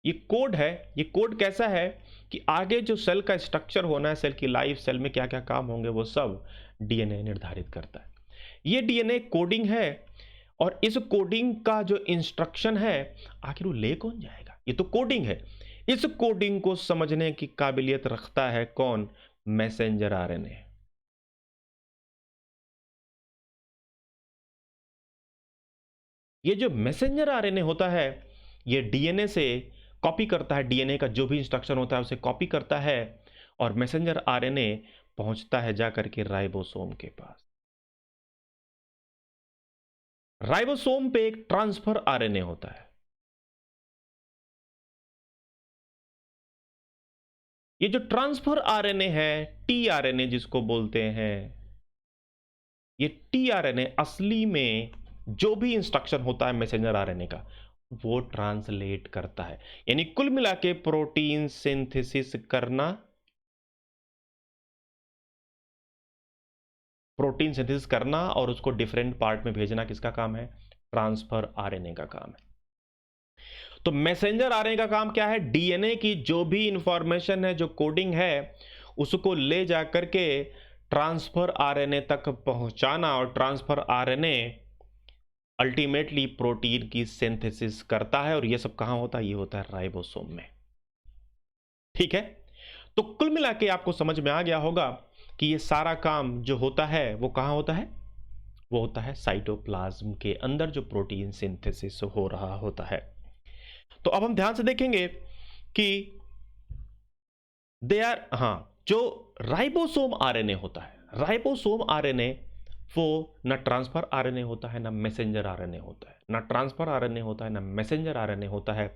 ये कोड है। ये कोड कैसा है कि आगे जो सेल का स्ट्रक्चर होना है, सेल की लाइफ, सेल में क्या क्या काम होंगे, वो सब डीएनए निर्धारित करता है। ये डीएनए कोडिंग है, और इस कोडिंग का जो इंस्ट्रक्शन है, आखिर वो ले कौन जाएगा? ये तो कोडिंग है। इस कोडिंग को समझने की काबिलियत रखता है कौन? Messenger RNA. ये जो मैसेंजर आरएनए होता है, ये डीएनए से कॉपी करता है, डीएनए का जो भी इंस्ट्रक्शन होता है उसे कॉपी करता है, और मैसेंजर आरएनए पहुंचता है जाकर के राइबोसोम के पास। राइबोसोम पे एक ट्रांसफर आरएनए होता है। ये जो ट्रांसफर आरएनए है, टीआरएनए जिसको बोलते हैं, ये टीआरएनए असली में जो भी इंस्ट्रक्शन होता है मैसेंजर आरएनए का, वो ट्रांसलेट करता है। यानी कुल मिला के प्रोटीन सिंथेसिस करना, प्रोटीन सिंथेसिस करना और उसको डिफरेंट पार्ट में भेजना किसका काम है? ट्रांसफर आरएनए का काम है। तो मैसेंजर आरएनए का काम क्या है? डीएनए की जो भी इंफॉर्मेशन है, जो कोडिंग है, उसको ले जाकर के ट्रांसफर आरएनए तक पहुंचाना, और ट्रांसफर आरएनए अल्टीमेटली प्रोटीन की सिंथेसिस करता है। और ये सब कहां होता है? ये होता है राइबोसोम में। ठीक है, तो कुल मिला के आपको समझ में आ गया होगा कि ये सारा काम जो होता है वो कहां होता है? वो होता है साइटोप्लाज्म के अंदर, जो प्रोटीन सिंथेसिस हो रहा होता है। तो अब हम ध्यान से देखेंगे कि दे आर, हाँ, जो राइबोसोम आरएनए होता है, राइबोसोम आरएनए वो ना ट्रांसफर आरएनए होता है, ना मैसेंजर आरएनए होता है, ना ट्रांसफर आरएनए होता है, ना मैसेंजर आरएनए होता है।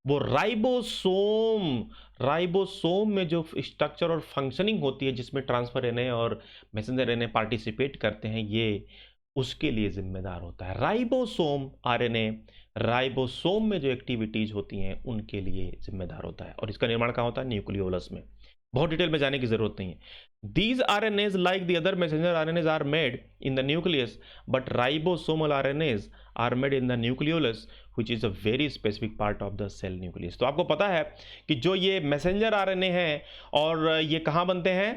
वो राइबोसोम, राइबोसोम में जो स्ट्रक्चर और फंक्शनिंग होती है, जिसमें ट्रांसफर आरएनए और मैसेंजर आरएनए पार्टिसिपेट करते हैं, ये उसके लिए जिम्मेदार होता है। राइबोसोम आरएनए राइबोसोम में जो एक्टिविटीज होती हैं उनके लिए जिम्मेदार होता है, और इसका निर्माण कहाँ होता है? न्यूक्लियोलस में। बहुत डिटेल में जाने की जरूरत नहीं है। These RNAs like the other messenger RNAs are made in the nucleus, but ribosomal RNAs are made in the nucleolus, which is a very specific part of the cell nucleus। तो आपको पता है कि जो ये मैसेंजर आरएनए हैं, और ये कहाँ बनते हैं?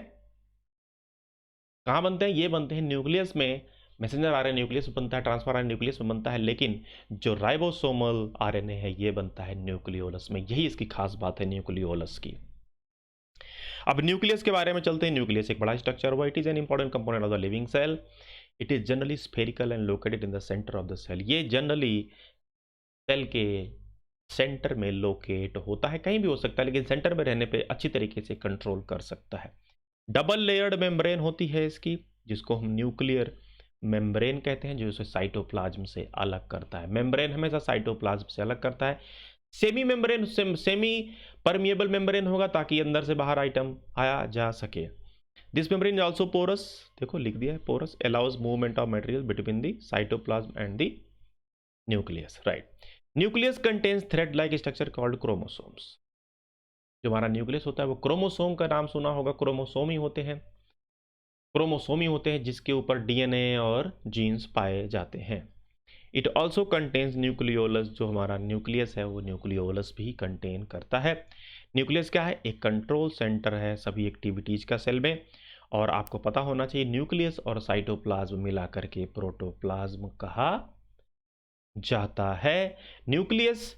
कहाँ बनते हैं? ये बनते हैं न्यूक्लियस में। मैसेंजर आरएनए न्यूक्लियस में बनता है, ट्रांसफर आरएनए न्यूक्लियस में बनता है, लेकिन जो राइबोसोमल आरएनए है ये बनता है न्यूक्लियोलस में। यही इसकी खास बात है न्यूक्लियोलस की। अब न्यूक्लियस के बारे में चलते हैं। न्यूक्लियस एक बड़ा स्ट्रक्चर हुआ। It is an important component of the living cell. It is generally spherical and located in the centre of the cell. ये जनरली सेल के सेंटर में लोकेट होता है, कहीं भी हो सकता है, लेकिन सेंटर में रहने पे अच्छी तरीके से कंट्रोल कर सकता है। डबल लेयर्ड मेम्ब्रेन होती है इसकी, जिसको हम न्यूक्लियर मेम्ब्रेन कहते हैं, जो इसे साइटोप्लाज्म से अलग करता है। मेम्ब्रेन हमेशा साइटोप्लाज्म से अलग करता है। Semi membrane, semi permeable membrane होगा, ताकि अंदर से बाहर आइटम आया जा सके। This membrane is also porous, देखो लिख दिया है porous, allows movement of material between the cytoplasm and the nucleus. Right, nucleus contains thread like structure called chromosomes. जो हमारा न्यूक्लियस होता है वो क्रोमोसोम का नाम सुना होगा। क्रोमोसोम ही होते हैं, क्रोमोसोम ही होते हैं जिसके ऊपर डीएनए और जीन्स पाए जाते हैं। It also contains nucleolus. जो हमारा न्यूक्लियस है वो न्यूक्लियोलस भी कंटेन करता है। न्यूक्लियस क्या है? एक कंट्रोल सेंटर है सभी एक्टिविटीज का सेल में। और आपको पता होना चाहिए, न्यूक्लियस और साइटोप्लाज्म मिला करके प्रोटोप्लाज्म कहा जाता है। Nucleus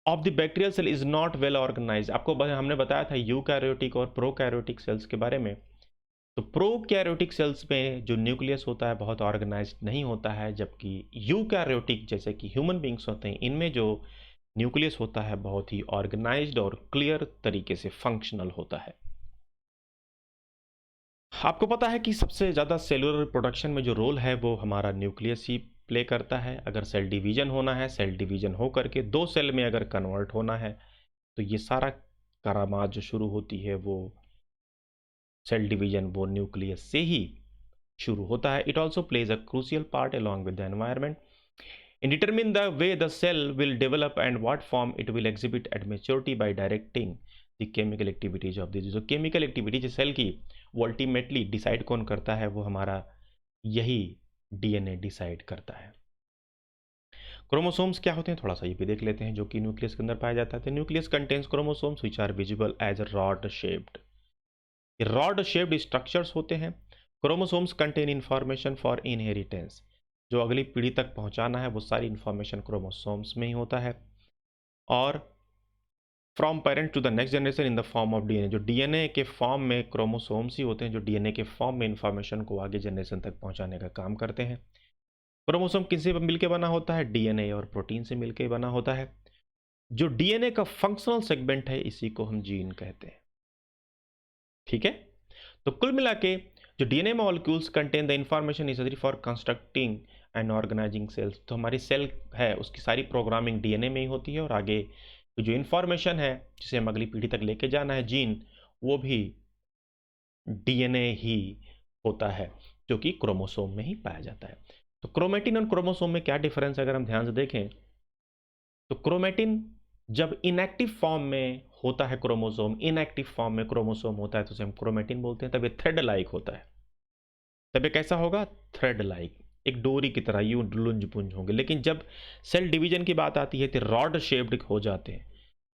of the bacterial cell is not well organise. आपको हमने बताया था यूकैरियोटिक और प्रोकैरियोटिक सेल्स के बारे में। तो प्रोकैरियोटिक सेल्स में जो न्यूक्लियस होता है बहुत ऑर्गेनाइज्ड नहीं होता है, जबकि यूकैरियोटिक जैसे कि ह्यूमन बींग्स होते हैं, इनमें जो न्यूक्लियस होता है बहुत ही ऑर्गेनाइज्ड और क्लियर तरीके से फंक्शनल होता है। आपको पता है कि सबसे ज़्यादा सेलुलर प्रोडक्शन में जो रोल है वो हमारा न्यूक्लियस ही प्ले करता है। अगर सेल डिवीजन होना है, सेल डिवीजन हो करके दो सेल में अगर कन्वर्ट होना है, तो ये सारा करामात जो शुरू होती है वो सेल डिवीजन वो न्यूक्लियस से ही शुरू होता है। It also plays a crucial part along with the environment in determine the way the cell will develop and what form it will exhibit at maturity by directing the chemical activities of this. जो chemical activities cell की, वो ultimately decide कौन करता है? वो हमारा यही DNA decide करता है। क्रोमोसोम्स क्या होते हैं थोड़ा सा ये भी देख लेते हैं, जो कि न्यूक्लियस के अंदर पाया जाता है। Nucleus contains chromosomes which are visible as rod shaped. Rod shaped structures होते हैं। Chromosomes contain information for inheritance. जो अगली पीढ़ी तक पहुंचाना है वो सारी इंफॉर्मेशन क्रोमोसोम्स में ही होता है। और from parent to the next generation in the form of DNA. जो डीएनए के फॉर्म में क्रोमोसोम्स ही होते हैं जो डीएनए के फॉर्म में इंफॉर्मेशन को आगे जनरेशन तक पहुंचाने का काम करते हैं। क्रोमोसोम किससे मिलकर बना होता है? डीएनए और प्रोटीन से मिलकर बना होता है। जो डीएनए का फंक्शनल सेगमेंट है इसी को हम जीन कहते हैं। ठीक है, तो कुल मिला के जो DNA molecules contain the information necessary for constructing and organising cells. तो हमारी सेल है उसकी सारी प्रोग्रामिंग डीएनए में ही होती है, और आगे जो इंफॉर्मेशन है जिसे हम अगली पीढ़ी तक लेके जाना है जीन, वो भी डीएनए ही होता है जो कि क्रोमोसोम में ही पाया जाता है। तो क्रोमेटिन और क्रोमोसोम में क्या डिफरेंस है अगर हम ध्यान से देखें तो क्रोमेटिन जब इनएक्टिव फॉर्म में होता है क्रोमोसोम, इनएक्टिव फॉर्म में क्रोमोसोम होता है तो उसे हम क्रोमेटिन बोलते हैं। तब ये थ्रेड लाइक होता है। तब ये कैसा होगा? थ्रेड लाइक, एक डोरी की तरह यूं लुंज पुंज होंगे। लेकिन जब सेल डिवीजन की बात आती है तो रॉड शेप्ड हो जाते हैं।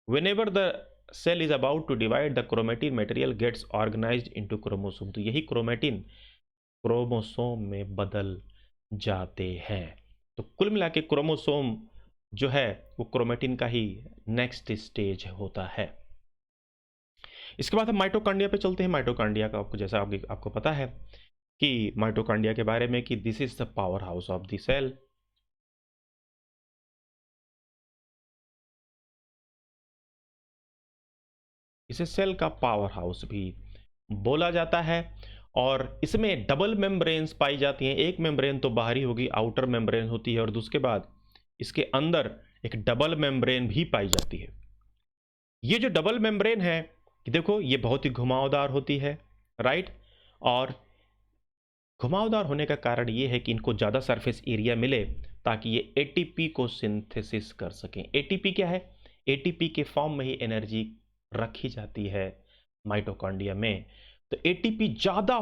Whenever the cell is about to divide, the chromatin material gets organized into chromosome। तो यही क्रोमेटिन क्रोमोसोम में बदल जाते हैं। तो कुल मिला के क्रोमोसोम जो है वो क्रोमेटिन का ही नेक्स्ट स्टेज होता है। इसके बाद हम माइटोकॉन्ड्रिया पे चलते हैं। माइटोकॉन्ड्रिया का आपको जैसा आपको पता है कि माइटोकॉन्ड्रिया के बारे में कि this is the power house of the cell. इसे सेल का पावर हाउस भी बोला जाता है। और इसमें डबल मेम्ब्रेन्स पाई जाती हैं। एक मेम्ब्रेन तो बाहरी होगी, आउटर मेम्ब्रेन होती है, और दूसरे बाद इसके अंदर एक डबल मेम्ब्रेन भी पाई जाती है। ये जो डबल मेम्ब्रेन है देखो ये बहुत ही घुमावदार होती है, राइट। और घुमावदार होने का कारण ये है कि इनको ज़्यादा सरफेस एरिया मिले ताकि ये एटीपी को सिंथेसिस कर सकें। एटीपी क्या है? एटीपी के फॉर्म में ही एनर्जी रखी जाती है माइटोकॉन्ड्रिया में। तो एटीपी ज़्यादा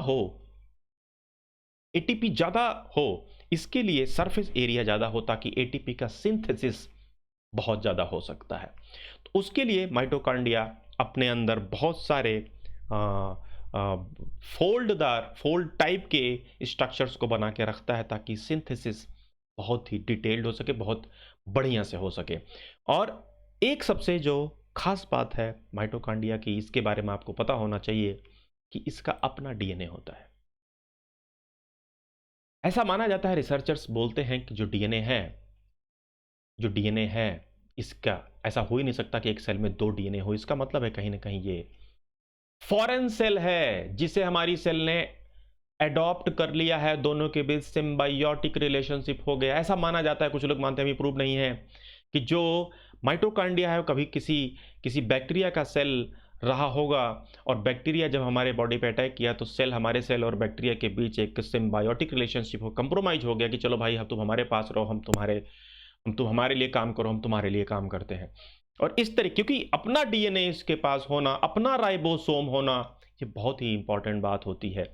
हो इसके लिए सरफेस एरिया ज़्यादा हो ताकि एटीपी का सिंथेसिस बहुत ज़्यादा हो सकता है। तो उसके लिए माइटोकॉन्ड्रिया अपने अंदर बहुत सारे फोल्ड टाइप के स्ट्रक्चर्स को बना के रखता है ताकि सिंथेसिस बहुत ही डिटेल्ड हो सके, बहुत बढ़िया से हो सके। और एक सबसे जो खास बात है माइटोकॉन्ड्रिया की, इसके बारे में आपको पता होना चाहिए कि इसका अपना डीएनए होता है। ऐसा माना जाता है, रिसर्चर्स बोलते हैं कि जो डीएनए है इसका ऐसा हो ही नहीं सकता कि एक सेल में दो डीएनए हो। इसका मतलब है कहीं ना कहीं ये फॉरेन सेल है जिसे हमारी सेल ने एडॉप्ट कर लिया है, दोनों के बीच सिम्बायोटिक रिलेशनशिप हो गया, ऐसा माना जाता है। कुछ लोग मानते हैं, अभी प्रूव नहीं है, कि जो माइटोकॉन्ड्रिया है कभी किसी बैक्टीरिया का सेल रहा होगा, और बैक्टीरिया जब हमारे बॉडी पे अटैक किया तो हमारे सेल और बैक्टीरिया के बीच एक सिम्बायोटिक रिलेशनशिप हो, कंप्रोमाइज हो गया कि चलो भाई तुम हमारे पास रहो, तुम हमारे लिए काम करो, हम तुम्हारे लिए काम करते हैं। और इस तरह क्योंकि अपना डीएनए इसके पास होना, अपना राइबोसोम होना, ये बहुत ही इंपॉर्टेंट बात होती है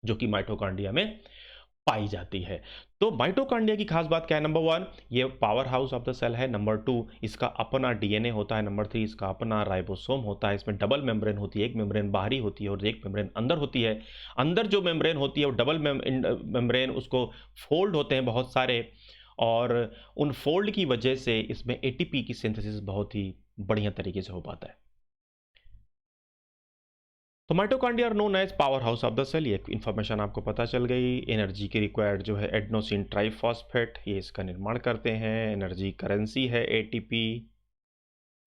जो कि माइटोकॉन्ड्रिया में पाई जाती है। तो माइटोकॉन्ड्रिया की खास बात क्या है? नंबर 1 ये power house of the cell है। नंबर 2 इसका अपना डीएनए होता है। नंबर 3 इसका अपना राइबोसोम होता है। इसमें डबल मेम्ब्रेन होती है, एक मेम्ब्रेन बाहरी होती है और एक मेम्ब्रेन अंदर होती है। अंदर जो मेम्ब्रेन होती है वो डबल मेम्ब्रेन, उसको फोल्ड होते हैं बहुत सारे, और उन फोल्ड की वजह से इसमें एटीपी की सिंथेसिस बहुत ही बढ़िया तरीके से हो पाता है। तो mitochondria are known as power house of the cell. ये इंफॉर्मेशन आपको पता चल गई। एनर्जी की रिक्वायर्ड जो है एडेनोसिन ट्राइफॉस्फेट, ये इसका निर्माण करते हैं। एनर्जी करेंसी है एटीपी,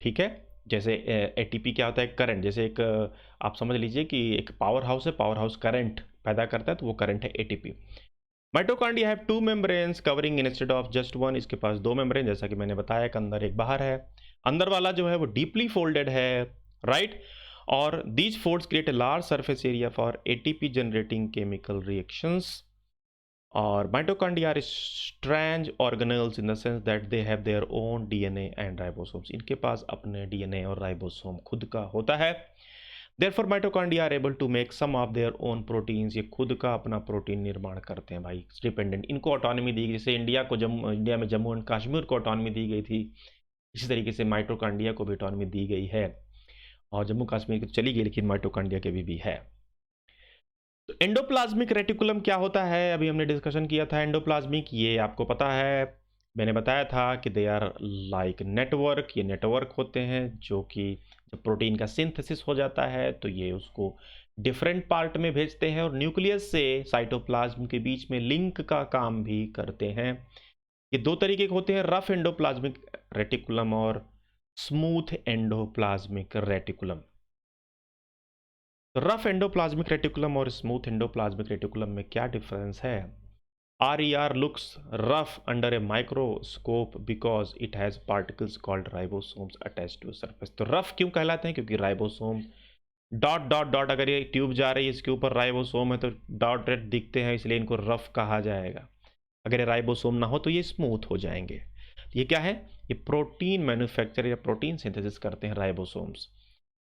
ठीक है। जैसे एटीपी क्या होता है? करंट। जैसे एक आप समझ लीजिए कि एक पावर हाउस है, पावर हाउस करंट पैदा करता है, तो वो करंट है ATP. Mitochondria have 2 membranes covering instead of just 1। इसके पास 2 मेम्ब्रेन, जैसा कि मैंने बताया, एक अंदर एक बाहर है। अंदर वाला जो है वो डीपली फोल्डेड है, राइट। और these folds create a large surface area for ATP generating chemical reactions। और mitochondria are strange organelles in the sense that they have their own DNA and ribosomes। इनके पास अपने DNA और ribosome खुद का होता है। Therefore mitochondria are able to make some of their own proteins, ये खुद का अपना प्रोटीन निर्माण करते हैं भाई, डिपेंडेंट। इनको ऑटोनॉमी दी गई, जैसे इंडिया में जम्मू एंड कश्मीर को ऑटोनॉमी दी गई थी, इसी तरीके से माइटोकॉन्ड्रिया को भी ऑटोनॉमी दी गई है। और जम्मू कश्मीर की तो चली गई, लेकिन माइटोकॉन्ड्रिया के भी है। तो एंडोप्लाज्मिक रेटिकुलम क्या होता है, अभी हमने डिस्कशन किया था एंडोप्लाज्मिक, ये आपको पता है, मैंने बताया था कि दे आर लाइक नेटवर्क, ये नेटवर्क होते हैं जो कि जब प्रोटीन का सिंथेसिस हो जाता है तो ये उसको डिफरेंट पार्ट में भेजते हैं और न्यूक्लियस से साइटोप्लाज्म के बीच में लिंक का काम भी करते हैं। ये दो तरीके के होते हैं, रफ एंडोप्लाज्मिक रेटिकुलम और स्मूथ एंडोप्लाज्मिक रेटिकुलम। तो रफ एंडोप्लाज्मिक रेटिकुलम और स्मूथ एंडोप्लाज्मिक रेटिकुलम में क्या डिफरेंस है? RER looks rough under a microscope because it has particles called ribosomes attached to a surface। तो रफ क्यों कहलाते हैं? क्योंकि राइबोसोम डॉट डॉट डॉट, अगर ये ट्यूब जा रही है इसके ऊपर राइबोसोम है तो डॉट डॉट दिखते हैं, इसलिए इनको रफ कहा जाएगा। अगर ये राइबोसोम ना हो तो ये स्मूथ हो जाएंगे। ये क्या है? ये प्रोटीन मैन्युफैक्चर या प्रोटीन सिंथेसिस करते हैं ribosomes.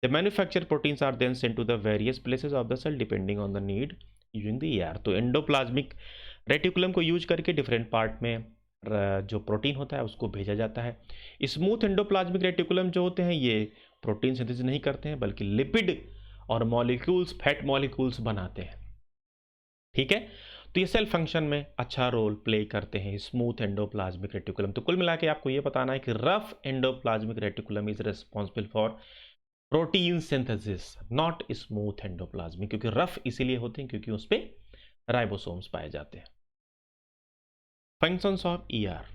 The manufactured proteins are then sent to the various places of the cell depending on the need using the ER। तो एंडोप्लाज्मिक रेटिकुलम को यूज करके डिफरेंट पार्ट में जो प्रोटीन होता है उसको भेजा जाता है। स्मूथ एंडोप्लाज्मिक रेटिकुलम जो होते हैं ये प्रोटीन सिंथेसिस नहीं करते हैं, बल्कि लिपिड और मॉलिक्यूल्स, फैट मॉलिक्यूल्स बनाते हैं। ठीक है, तो ये सेल फंक्शन में अच्छा रोल प्ले करते हैं स्मूथ एंडोप्लाज्मिक रेटिकुलम। तो कुल मिला के आपको ये बताना है कि rough endoplasmic reticulum is responsible for protein synthesis, not smooth endoplasmic. क्योंकि रफ इसीलिए होते हैं क्योंकि उस पर राइबोसोम्स पाए जाते हैं। Functions of ER,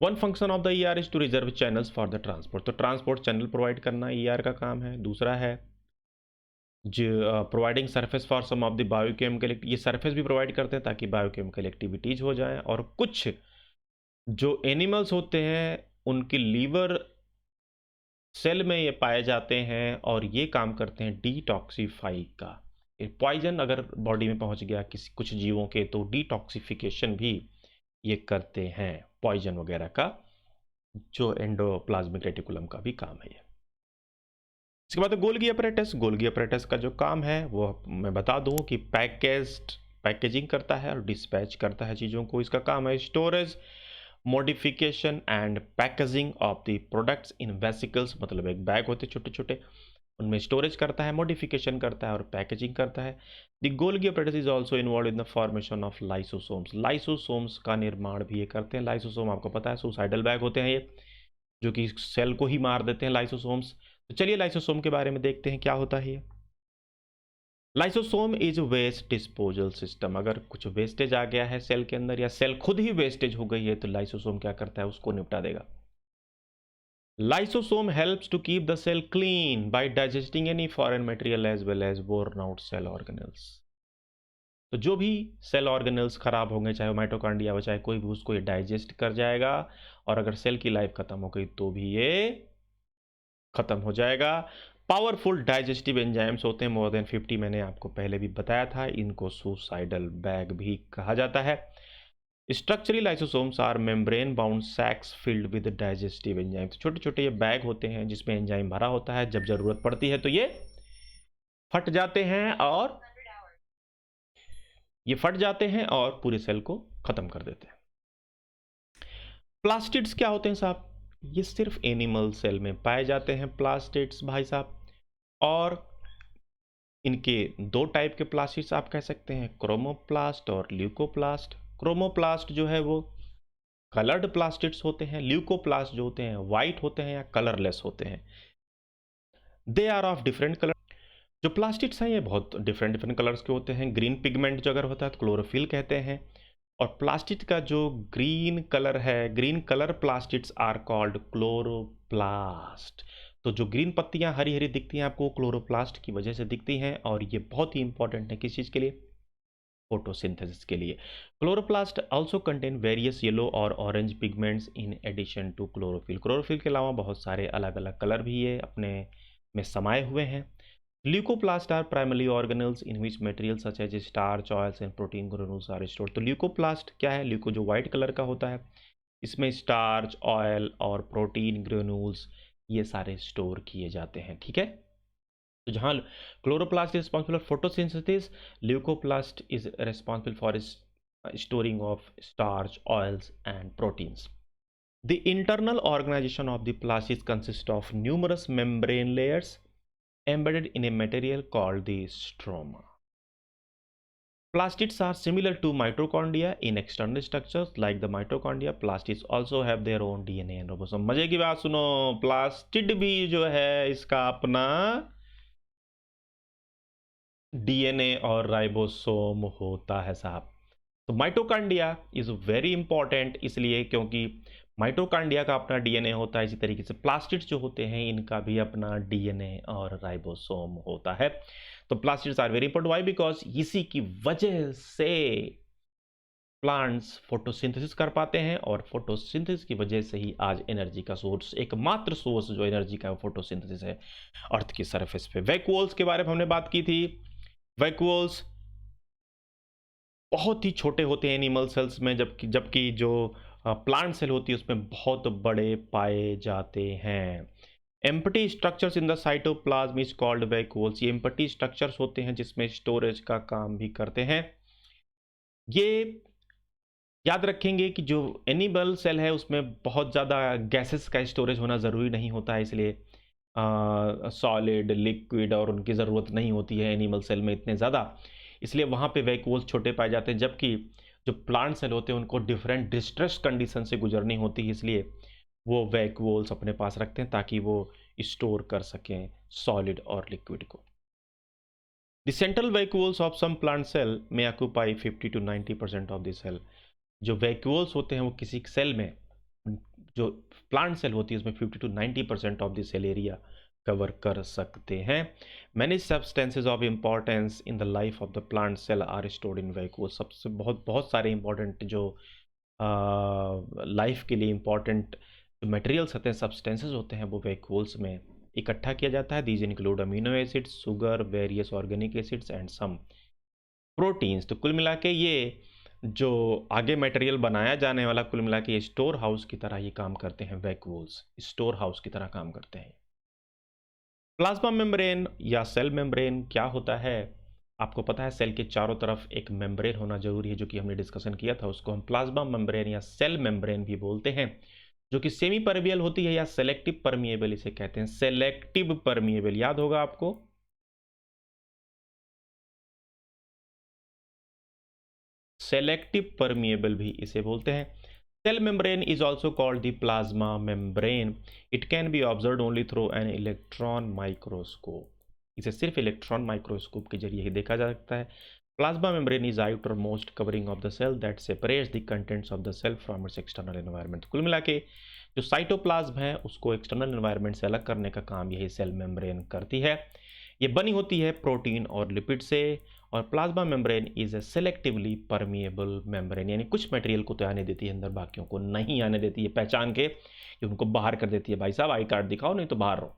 one function of the ER is to reserve channels for the transport. तो ट्रांसपोर्ट चैनल प्रोवाइड करना ईआर का काम है। दूसरा है providing surface for some of the biochemical, ये सरफेस भी प्रोवाइड करते हैं ताकि बायोकेमिकल एक्टिविटीज हो जाए। और कुछ जो एनिमल्स होते हैं उनकी लीवर सेल में ये पाए जाते हैं और ये काम करते हैं डिटॉक्सीफाई का। पॉइजन अगर बॉडी में पहुंच गया किसी कुछ जीवों के तो डिटॉक्सिफिकेशन भी ये करते हैं, पॉइजन वगैरह का, जो एंडोप्लाज्मिक रेटिकुलम का भी काम है ये। इसके बाद गोल्गी अपरेटस, गोल्गी अपरेटस का जो काम है वो मैं बता दूं कि पैकेजिंग करता है और डिस्पैच करता है चीज़ों को। इसका काम है storage, modification and packaging of the products in vesicles, मतलब एक बैग होते छोटे छोटे, उनमें स्टोरेज करता है, मॉडिफिकेशन करता है और पैकेजिंग करता है। The Golgi apparatus is also involve in the formation of lysosomes, lysosomes का निर्माण भी ये करते हैं। लाइसोसोम आपको पता है सुसाइडल बैग होते हैं ये, जो कि सेल को ही मार देते हैं लाइसोसोम्स। तो चलिए लाइसोसोम के बारे में देखते हैं क्या होता है ये। Lysosome is waste disposal system, अगर कुछ वेस्टेज आ गया है सेल के अंदर या सेल खुद ही वेस्टेज हो गई है तो लाइसोसोम क्या करता है, उसको निपटा देगा। Lysosome helps to keep the cell clean by digesting any foreign material as well as born out cell organelles. तो जो भी सेल ऑर्गेनेल्स खराब होंगे, चाहे वो माइटोकॉन्ड्रिया हो चाहे कोई भी, उसको ये डाइजेस्ट कर जाएगा और अगर सेल की लाइफ खत्म हो गई तो भी ये खत्म हो जाएगा। पावरफुल डाइजेस्टिव एंजाइम्स होते हैं मोर देन 50, मैंने आपको पहले भी बताया था, इनको सुसाइडल बैग भी कहा जाता है। Structurally lysosomes are membrane bound sacs filled with digestive enzymes, छोटे छोटे ये बैग होते हैं जिसमें एंजाइम भरा होता है, जब जरूरत पड़ती है तो ये फट जाते हैं और पूरे सेल को खत्म कर देते हैं। प्लास्टिड्स क्या होते हैं साहब? ये सिर्फ एनिमल सेल में पाए जाते हैं प्लास्टिड्स भाई साहब, और इनके दो टाइप के प्लास्टिड्स आप कह सकते हैं, क्रोमोप्लास्ट और ल्यूकोप्लास्ट। क्रोमोप्लास्ट जो है वो कलर्ड प्लास्टिड्स होते हैं, ल्यूकोप्लास्ट जो होते हैं वाइट होते हैं या कलरलेस होते हैं। They are of different colour, जो प्लास्टिड्स हैं ये बहुत डिफरेंट डिफरेंट कलर्स के होते हैं। ग्रीन पिगमेंट जो अगर होता है तो क्लोरोफिल कहते हैं, और प्लास्टिड का जो ग्रीन कलर है, green colour plastids are called chloroplast. तो जो ग्रीन पत्तियां हरी हरी दिखती हैं आपको, क्लोरोप्लास्ट की वजह से दिखती हैं, और ये बहुत ही इंपॉर्टेंट है किस चीज़ के लिए? फोटोसिंथेसिस के लिए। Chloroplast also contain various yellow और orange pigments in addition to chlorophyll. Chlorophyll के अलावा बहुत सारे अलग अलग कलर भी ये अपने में समाये हुए हैं। Leucoplasts are primarily organelles in which materials such as starch, oils and protein granules are stored। तो ल्यूकोप्लास्ट क्या है? ल्यूको जो व्हाइट कलर का होता है, इसमें स्टार्च, ऑयल और प्रोटीन ग्रेन्यूल्स ये सारे स्टोर किए जाते हैं। ठीक है, तो जहाँ chloroplast is responsible for photosynthesis, leucoplast is responsible for storing of starch, oils, and proteins. The internal organization of the plastic consists of numerous membrane layers embedded in a material called the stroma. Plastids are similar to mitochondria in external structures. Like the mitochondria, plastids also have their own DNA and ribosome. मजे की बात सुनो, plastid भी जो है इसका अपना DNA और राइबोसोम होता है साहब। तो माइटोकांड्रिया इज वेरी इंपॉर्टेंट इसलिए क्योंकि माइटोकांड्रिया का अपना डीएनए होता है, इसी तरीके से प्लास्टिड्स जो होते हैं इनका भी अपना डीएनए और राइबोसोम होता है। तो plastids are very important, why? Because इसी की वजह से प्लांट्स फोटोसिंथेसिस कर पाते हैं और फोटोसिंथेसिस की वजह से ही आज एनर्जी का सोर्स, एकमात्र सोर्स जो एनर्जी का है वो फोटोसिंथेसिस है अर्थ की सरफेस पे। वैक्यूल्स के बारे में हमने बात की थी। वैक्यूल्स बहुत ही छोटे होते हैं एनिमल सेल्स में, जबकि जो प्लांट सेल होती है उसमें बहुत बड़े पाए जाते हैं। Empty structures in the cytoplasm is called vacuoles. ये एम्प्टी स्ट्रक्चर्स होते हैं जिसमें स्टोरेज का काम भी करते हैं। ये याद रखेंगे कि जो एनिमल सेल है उसमें बहुत ज़्यादा गैसेस का स्टोरेज होना ज़रूरी नहीं होता है, इसलिए सॉलिड, लिक्विड और उनकी ज़रूरत नहीं होती है एनिमल सेल में इतने ज़्यादा, इसलिए वहाँ पे वैक्यूल्स छोटे पाए जाते हैं। जबकि जो प्लांट सेल होते हैं उनको डिफरेंट डिस्ट्रेस कंडीशन से गुजरनी होती है, इसलिए वो वैक्यूल्स अपने पास रखते हैं ताकि वो स्टोर कर सकें सॉलिड और लिक्विड को। The central vacuoles of some plant cell में occupy 50 to 90% of the cell. जो वैक्यूल्स होते हैं वो किसी सेल में, जो प्लांट सेल होती है उसमें 50 to 90% of the cell area cover कर सकते हैं। Many substances of importance in the life of the plant cell are stored in vacuole. सबसे बहुत सारे इंपॉर्टेंट जो लाइफ के लिए इंपॉर्टेंट मटेरियल्स होते हैं, सब्सटेंसेज होते हैं, वो वैक्यूल्स में इकट्ठा किया जाता है। These include amino acids, sugar, various organic acids and some proteins. तो कुल मिला के ये जो आगे मटेरियल बनाया जाने वाला, कुल मिला के स्टोर हाउस की तरह ये काम करते हैं। वैक्यूल्स स्टोर हाउस की तरह काम करते हैं। प्लाज्मा मेम्ब्रेन या सेल मेम्ब्रेन क्या होता है? आपको पता है सेल के चारों तरफ एक मेम्ब्रेन होना जरूरी है, जो कि हमने डिस्कशन किया था। उसको हम प्लाज्मा मेम्ब्रेन या सेल मेम्ब्रेन भी बोलते हैं, जो कि सेमी परमिएबल होती है या सेलेक्टिव परमिएबल इसे कहते हैं। सेलेक्टिव परमिएबल याद होगा आपको, सेलेक्टिव परमिएबल भी इसे बोलते हैं। Cell membrane is also called the plasma membrane. It can be observe only through an electron microscope. इसे सिर्फ इलेक्ट्रॉन माइक्रोस्कोप के जरिए ही देखा जा सकता है। Plasma membrane is outermost covering of the cell that separates the contents of the cell from its external environment. कुल मिला के जो साइटोप्लाज्म है उसको एक्सटर्नल एनवायरनमेंट से अलग करने का काम यही सेल मेम्ब्रेन करती है। ये बनी होती है प्रोटीन और लिपिड से। और plasma membrane is a selectively permeable membrane, यानी कुछ मटेरियल को तो आने देती है अंदर, बाकियों को नहीं आने देती है, पहचान के कि उनको बाहर कर देती है। भाई साहब आई कार्ड दिखाओ नहीं तो बाहर रहो।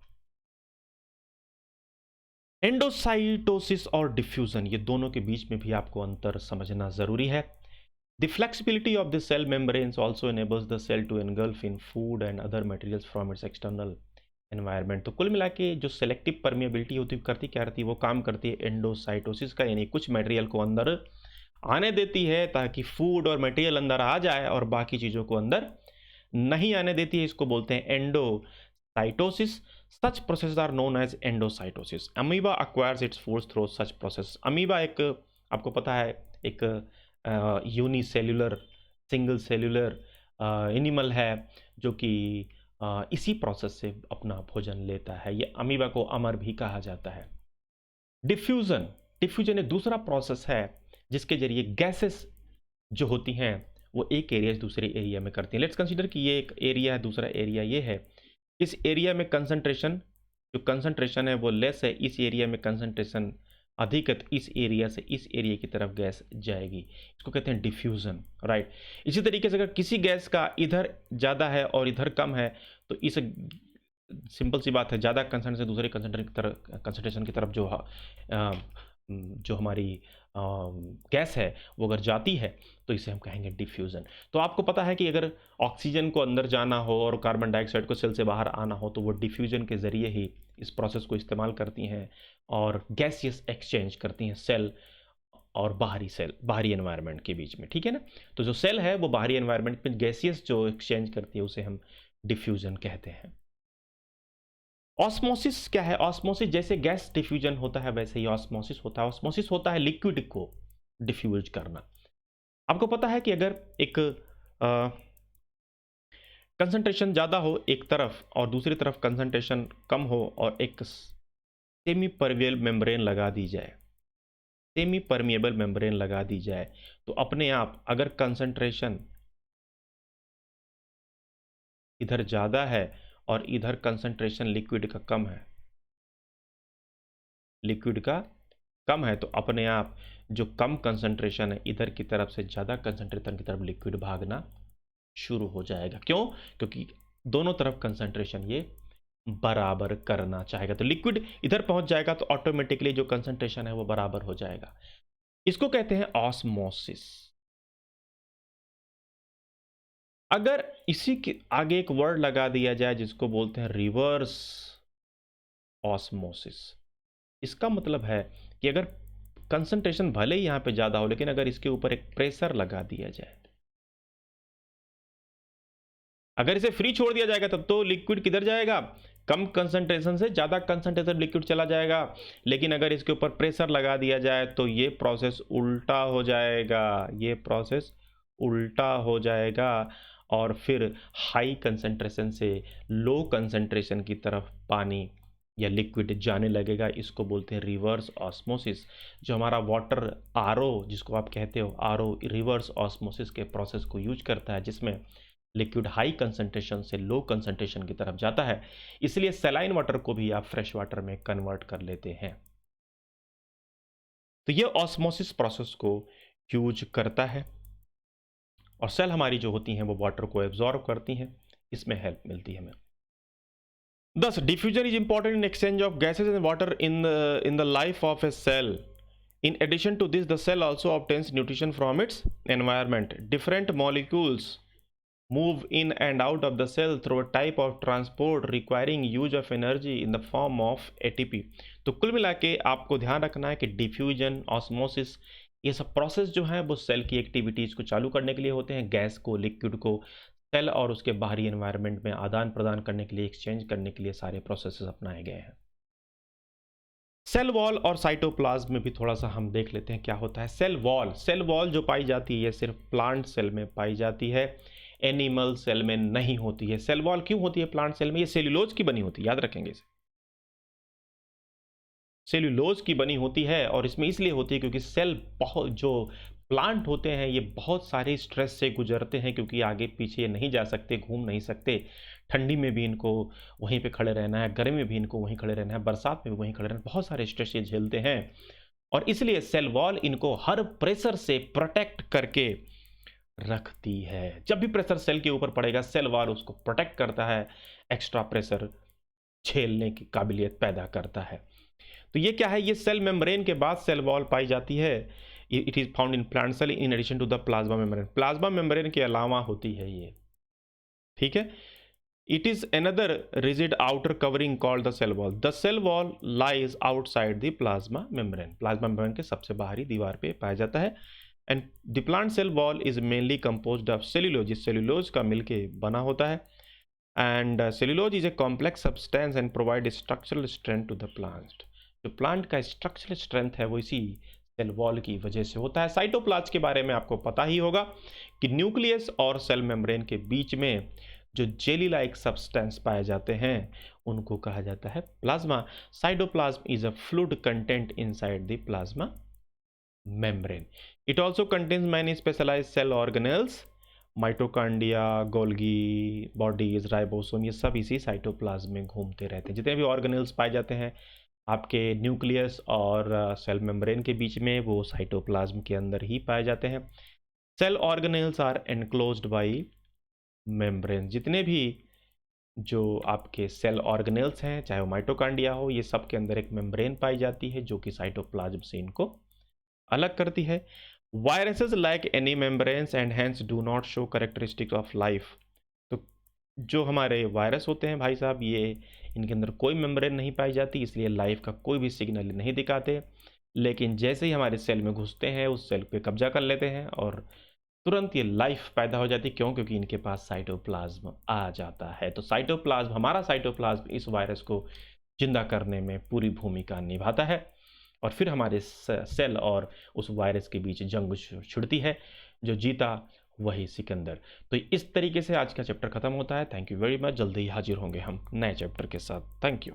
एंडोसाइटोसिस और डिफ्यूजन, ये दोनों के बीच में भी आपको अंतर समझना जरूरी है। The flexibility of the cell membranes also enables the cell to engulf in food and other materials from its external environment। तो कुल मिला के जो सेलेक्टिव परमिएबिलिटी होती करती क्या रहती है, वो काम करती है एंडोसाइटोसिस का, यानी कुछ मटेरियल को अंदर आने देती है ताकि फूड और मटेरियल अंदर आ जाए और बाकी चीज़ों को अंदर नहीं आने देती है। इसको बोलते हैं endocytosis. Such process are known as endocytosis. Amoeba acquires its foods through such process। Amoeba एक, आपको पता है, एक यूनिसेल्युलर, सिंगल सेल्युलर एनिमल है जो कि इसी प्रोसेस से अपना भोजन लेता है। ये अमीबा को अमर भी कहा जाता है। डिफ्यूजन, डिफ्यूजन एक दूसरा प्रोसेस है जिसके जरिए गैसेस जो होती हैं वो एक एरिया से दूसरे एरिया में करती हैं। लेट्स कंसीडर कि ये एक एरिया है, दूसरा एरिया ये है। इस एरिया में कंसंट्रेशन, जो कंसंट्रेशन है वो लेस है, इस एरिया में कंसंट्रेशन अधिक है, तो इस एरिया से इस एरिया की तरफ गैस जाएगी। इसको कहते हैं डिफ्यूजन, राइट। इसी तरीके से अगर किसी गैस का इधर ज़्यादा है और इधर कम है, तो इस, सिंपल सी बात है, ज़्यादा कंसंट्रेशन से दूसरे कंसंट्रेशन की तरफ जो जो हमारी गैस है वो अगर जाती है तो इसे हम कहेंगे डिफ्यूज़न। तो आपको पता है कि अगर ऑक्सीजन को अंदर जाना हो और कार्बन डाइऑक्साइड को सेल से बाहर आना हो तो वो डिफ्यूज़न के ज़रिए ही इस प्रोसेस को इस्तेमाल करती हैं और गैसियस एक्सचेंज करती हैं सेल और बाहरी सेल, बाहरी एनवायरनमेंट के बीच में, ठीक है ना? तो जो सेल है वो बाहरी एनवायरनमेंट में गैसियस जो एक्सचेंज करती है उसे हम डिफ्यूज़न कहते हैं। ऑस्मोसिस क्या है? ऑस्मोसिस जैसे गैस डिफ्यूजन होता है वैसे ही ऑस्मोसिस होता है। ऑस्मोसिस होता है लिक्विड को डिफ्यूज करना। आपको पता है कि अगर एक कंसंट्रेशन ज़्यादा हो एक तरफ और दूसरी तरफ कंसंट्रेशन कम हो और एक सेमी परवियल मेम्ब्रेन लगा दी जाए, सेमी परमिएबल मेम्ब्रेन लगा दी जाए, तो अपने आप अगर कंसंट्रेशन इधर ज़्यादा है और इधर कंसंट्रेशन लिक्विड का कम है, लिक्विड का कम है, तो अपने आप जो कम कंसंट्रेशन है इधर की तरफ से ज़्यादा कंसंट्रेशन की तरफ लिक्विड भागना शुरू हो जाएगा। क्यों? क्योंकि दोनों तरफ कंसंट्रेशन ये बराबर करना चाहेगा। तो लिक्विड इधर पहुंच जाएगा तो ऑटोमेटिकली जो कंसंट्रेशन है वो बराबर हो जाएगा। इसको कहते हैं ऑस्मोसिस। अगर इसी के आगे एक वर्ड लगा दिया जाए जिसको बोलते हैं रिवर्स ऑस्मोसिस, इसका मतलब है कि अगर कंसंट्रेशन भले ही यहां पे ज्यादा हो लेकिन अगर इसके ऊपर एक प्रेशर लगा दिया जाए, अगर इसे फ्री छोड़ दिया जाएगा तब तो लिक्विड किधर जाएगा? कम कंसंट्रेशन से ज़्यादा कंसंट्रेशन लिक्विड चला जाएगा। लेकिन अगर इसके ऊपर प्रेशर लगा दिया जाए तो ये प्रोसेस उल्टा हो जाएगा, ये प्रोसेस उल्टा हो जाएगा और फिर हाई कंसंट्रेशन से लो कंसंट्रेशन की तरफ पानी या लिक्विड जाने लगेगा। इसको बोलते हैं रिवर्स ऑस्मोसिस। जो हमारा वाटर आरओ जिसको आप कहते हो आरओ रिवर्स ऑस्मोसिस के प्रोसेस को यूज करता है, जिसमें लिक्विड हाई कंसंट्रेशन से लो कंसंट्रेशन की तरफ जाता है। इसलिए सलाइन वाटर को भी आप फ्रेश वाटर में कन्वर्ट कर लेते हैं। तो ये ऑस्मोसिस प्रोसेस को यूज करता है और सेल हमारी जो होती हैं वो वाटर को एब्जॉर्ब करती हैं, इसमें हेल्प मिलती है हमें। Thus, diffusion is important in exchange of gases and water in the life of a cell. In addition to this, the cell also obtains nutrition from its environment. Different molecules move in and out of the cell through a type of transport requiring use of energy in the form of ATP. तो कुल मिला के आपको ध्यान रखना है कि diffusion, osmosis, ये सब प्रोसेस जो हैं वो सेल की एक्टिविटीज़ को चालू करने के लिए होते हैं। गैस को, लिक्विड को सेल और उसके बाहरी एनवायरनमेंट में आदान प्रदान करने के लिए, एक्सचेंज करने के लिए सारे प्रोसेसेस अपनाए गए हैं। सेल वॉल और साइटोप्लाज्म में भी थोड़ा सा हम देख लेते हैं क्या होता है। सेल वॉल जो पाई जाती है ये सिर्फ प्लांट सेल में पाई जाती है, एनिमल सेल में नहीं होती है। सेल वॉल क्यों होती है प्लांट सेल में? ये सेल्यूलोज की बनी होती है, याद रखेंगे इसे। सेल्यूलोज की बनी होती है और इसमें इसलिए होती है क्योंकि सेल बहुत जो प्लांट होते हैं ये बहुत सारे स्ट्रेस से गुजरते हैं, क्योंकि आगे पीछे नहीं जा सकते, घूम नहीं सकते। ठंडी में भी इनको वहीं पे खड़े रहना है, गर्मी में भी इनको वहीं खड़े रहना है, बरसात में भी वहीं खड़े रहना है, बहुत सारे स्ट्रेस ये झेलते हैं और इसलिए सेल वॉल इनको हर प्रेशर से प्रोटेक्ट करके रखती है। जब भी प्रेशर सेल के ऊपर पड़ेगा सेल वॉल उसको प्रोटेक्ट करता है, एक्स्ट्रा प्रेशर झेलने की काबिलियत पैदा करता है। तो ये क्या है? ये सेल मेम्ब्रेन के बाद सेल वॉल पाई जाती है। It is found in plant cell in addition to the plasma membrane. Plasma membrane के अलावा होती है ये, ठीक है। It is another rigid outer covering called the cell wall. The cell wall lies outside the plasma membrane. Plasma membrane के सबसे बाहरी दीवार पे पाया जाता है। And the plant cell wall is mainly composed of cellulose. इस सेल्यूलोज का मिलके बना होता है। And cellulose is a complex substance and provide structural strength to the plant. जो प्लांट का स्ट्रक्चरल स्ट्रेंथ है वो इसी सेल वॉल की वजह से होता है। साइटोप्लाज्म के बारे में आपको पता ही होगा कि न्यूक्लियस और सेल मेम्ब्रेन के बीच में जो जेली लाइक सब्सटेंस पाए जाते हैं उनको कहा जाता है plasma. Cytoplasm is a fluid content inside the plasma membrane. It also contains many specialised cell organelles, mitochondria, Golgi bodies, ribosome, ये सब इसी साइटोप्लाज्म में घूमते रहते हैं। जितने भी ऑर्गेनेल्स पाए जाते हैं आपके न्यूक्लियस और सेल मेम्ब्रेन के बीच में वो साइटोप्लाज्म के अंदर ही पाए जाते हैं। Cell organelles are enclosed by membrane. जितने भी जो आपके सेल ऑर्गेनेल्स हैं, चाहे वो माइटोकॉन्ड्रिया हो, ये सब के अंदर एक मेम्ब्रेन पाई जाती है जो कि साइटोप्लाज्म से इनको अलग करती है। Viruses like any membranes and hence do not show characteristics of life. तो जो हमारे वायरस होते हैं भाई साहब, ये इनके अंदर कोई मेम्ब्रेन नहीं पाई जाती, इसलिए लाइफ का कोई भी सिग्नल नहीं दिखाते। लेकिन जैसे ही हमारे सेल में घुसते हैं, उस सेल पे कब्जा कर लेते हैं और तुरंत ये लाइफ पैदा हो जाती है। क्यों? क्योंकि इनके पास साइटोप्लाज्म आ जाता है। तो साइटोप्लाज्म, हमारा साइटोप्लाज्म इस वायरस को जिंदा करने में पूरी भूमिका निभाता है और फिर हमारे सेल और उस वायरस के बीच जंग छिड़ती है। जो जीता वही सिकंदर। तो इस तरीके से आज का चैप्टर खत्म होता है। Thank you very much. जल्दी ही हाजिर होंगे हम नए चैप्टर के साथ। Thank you.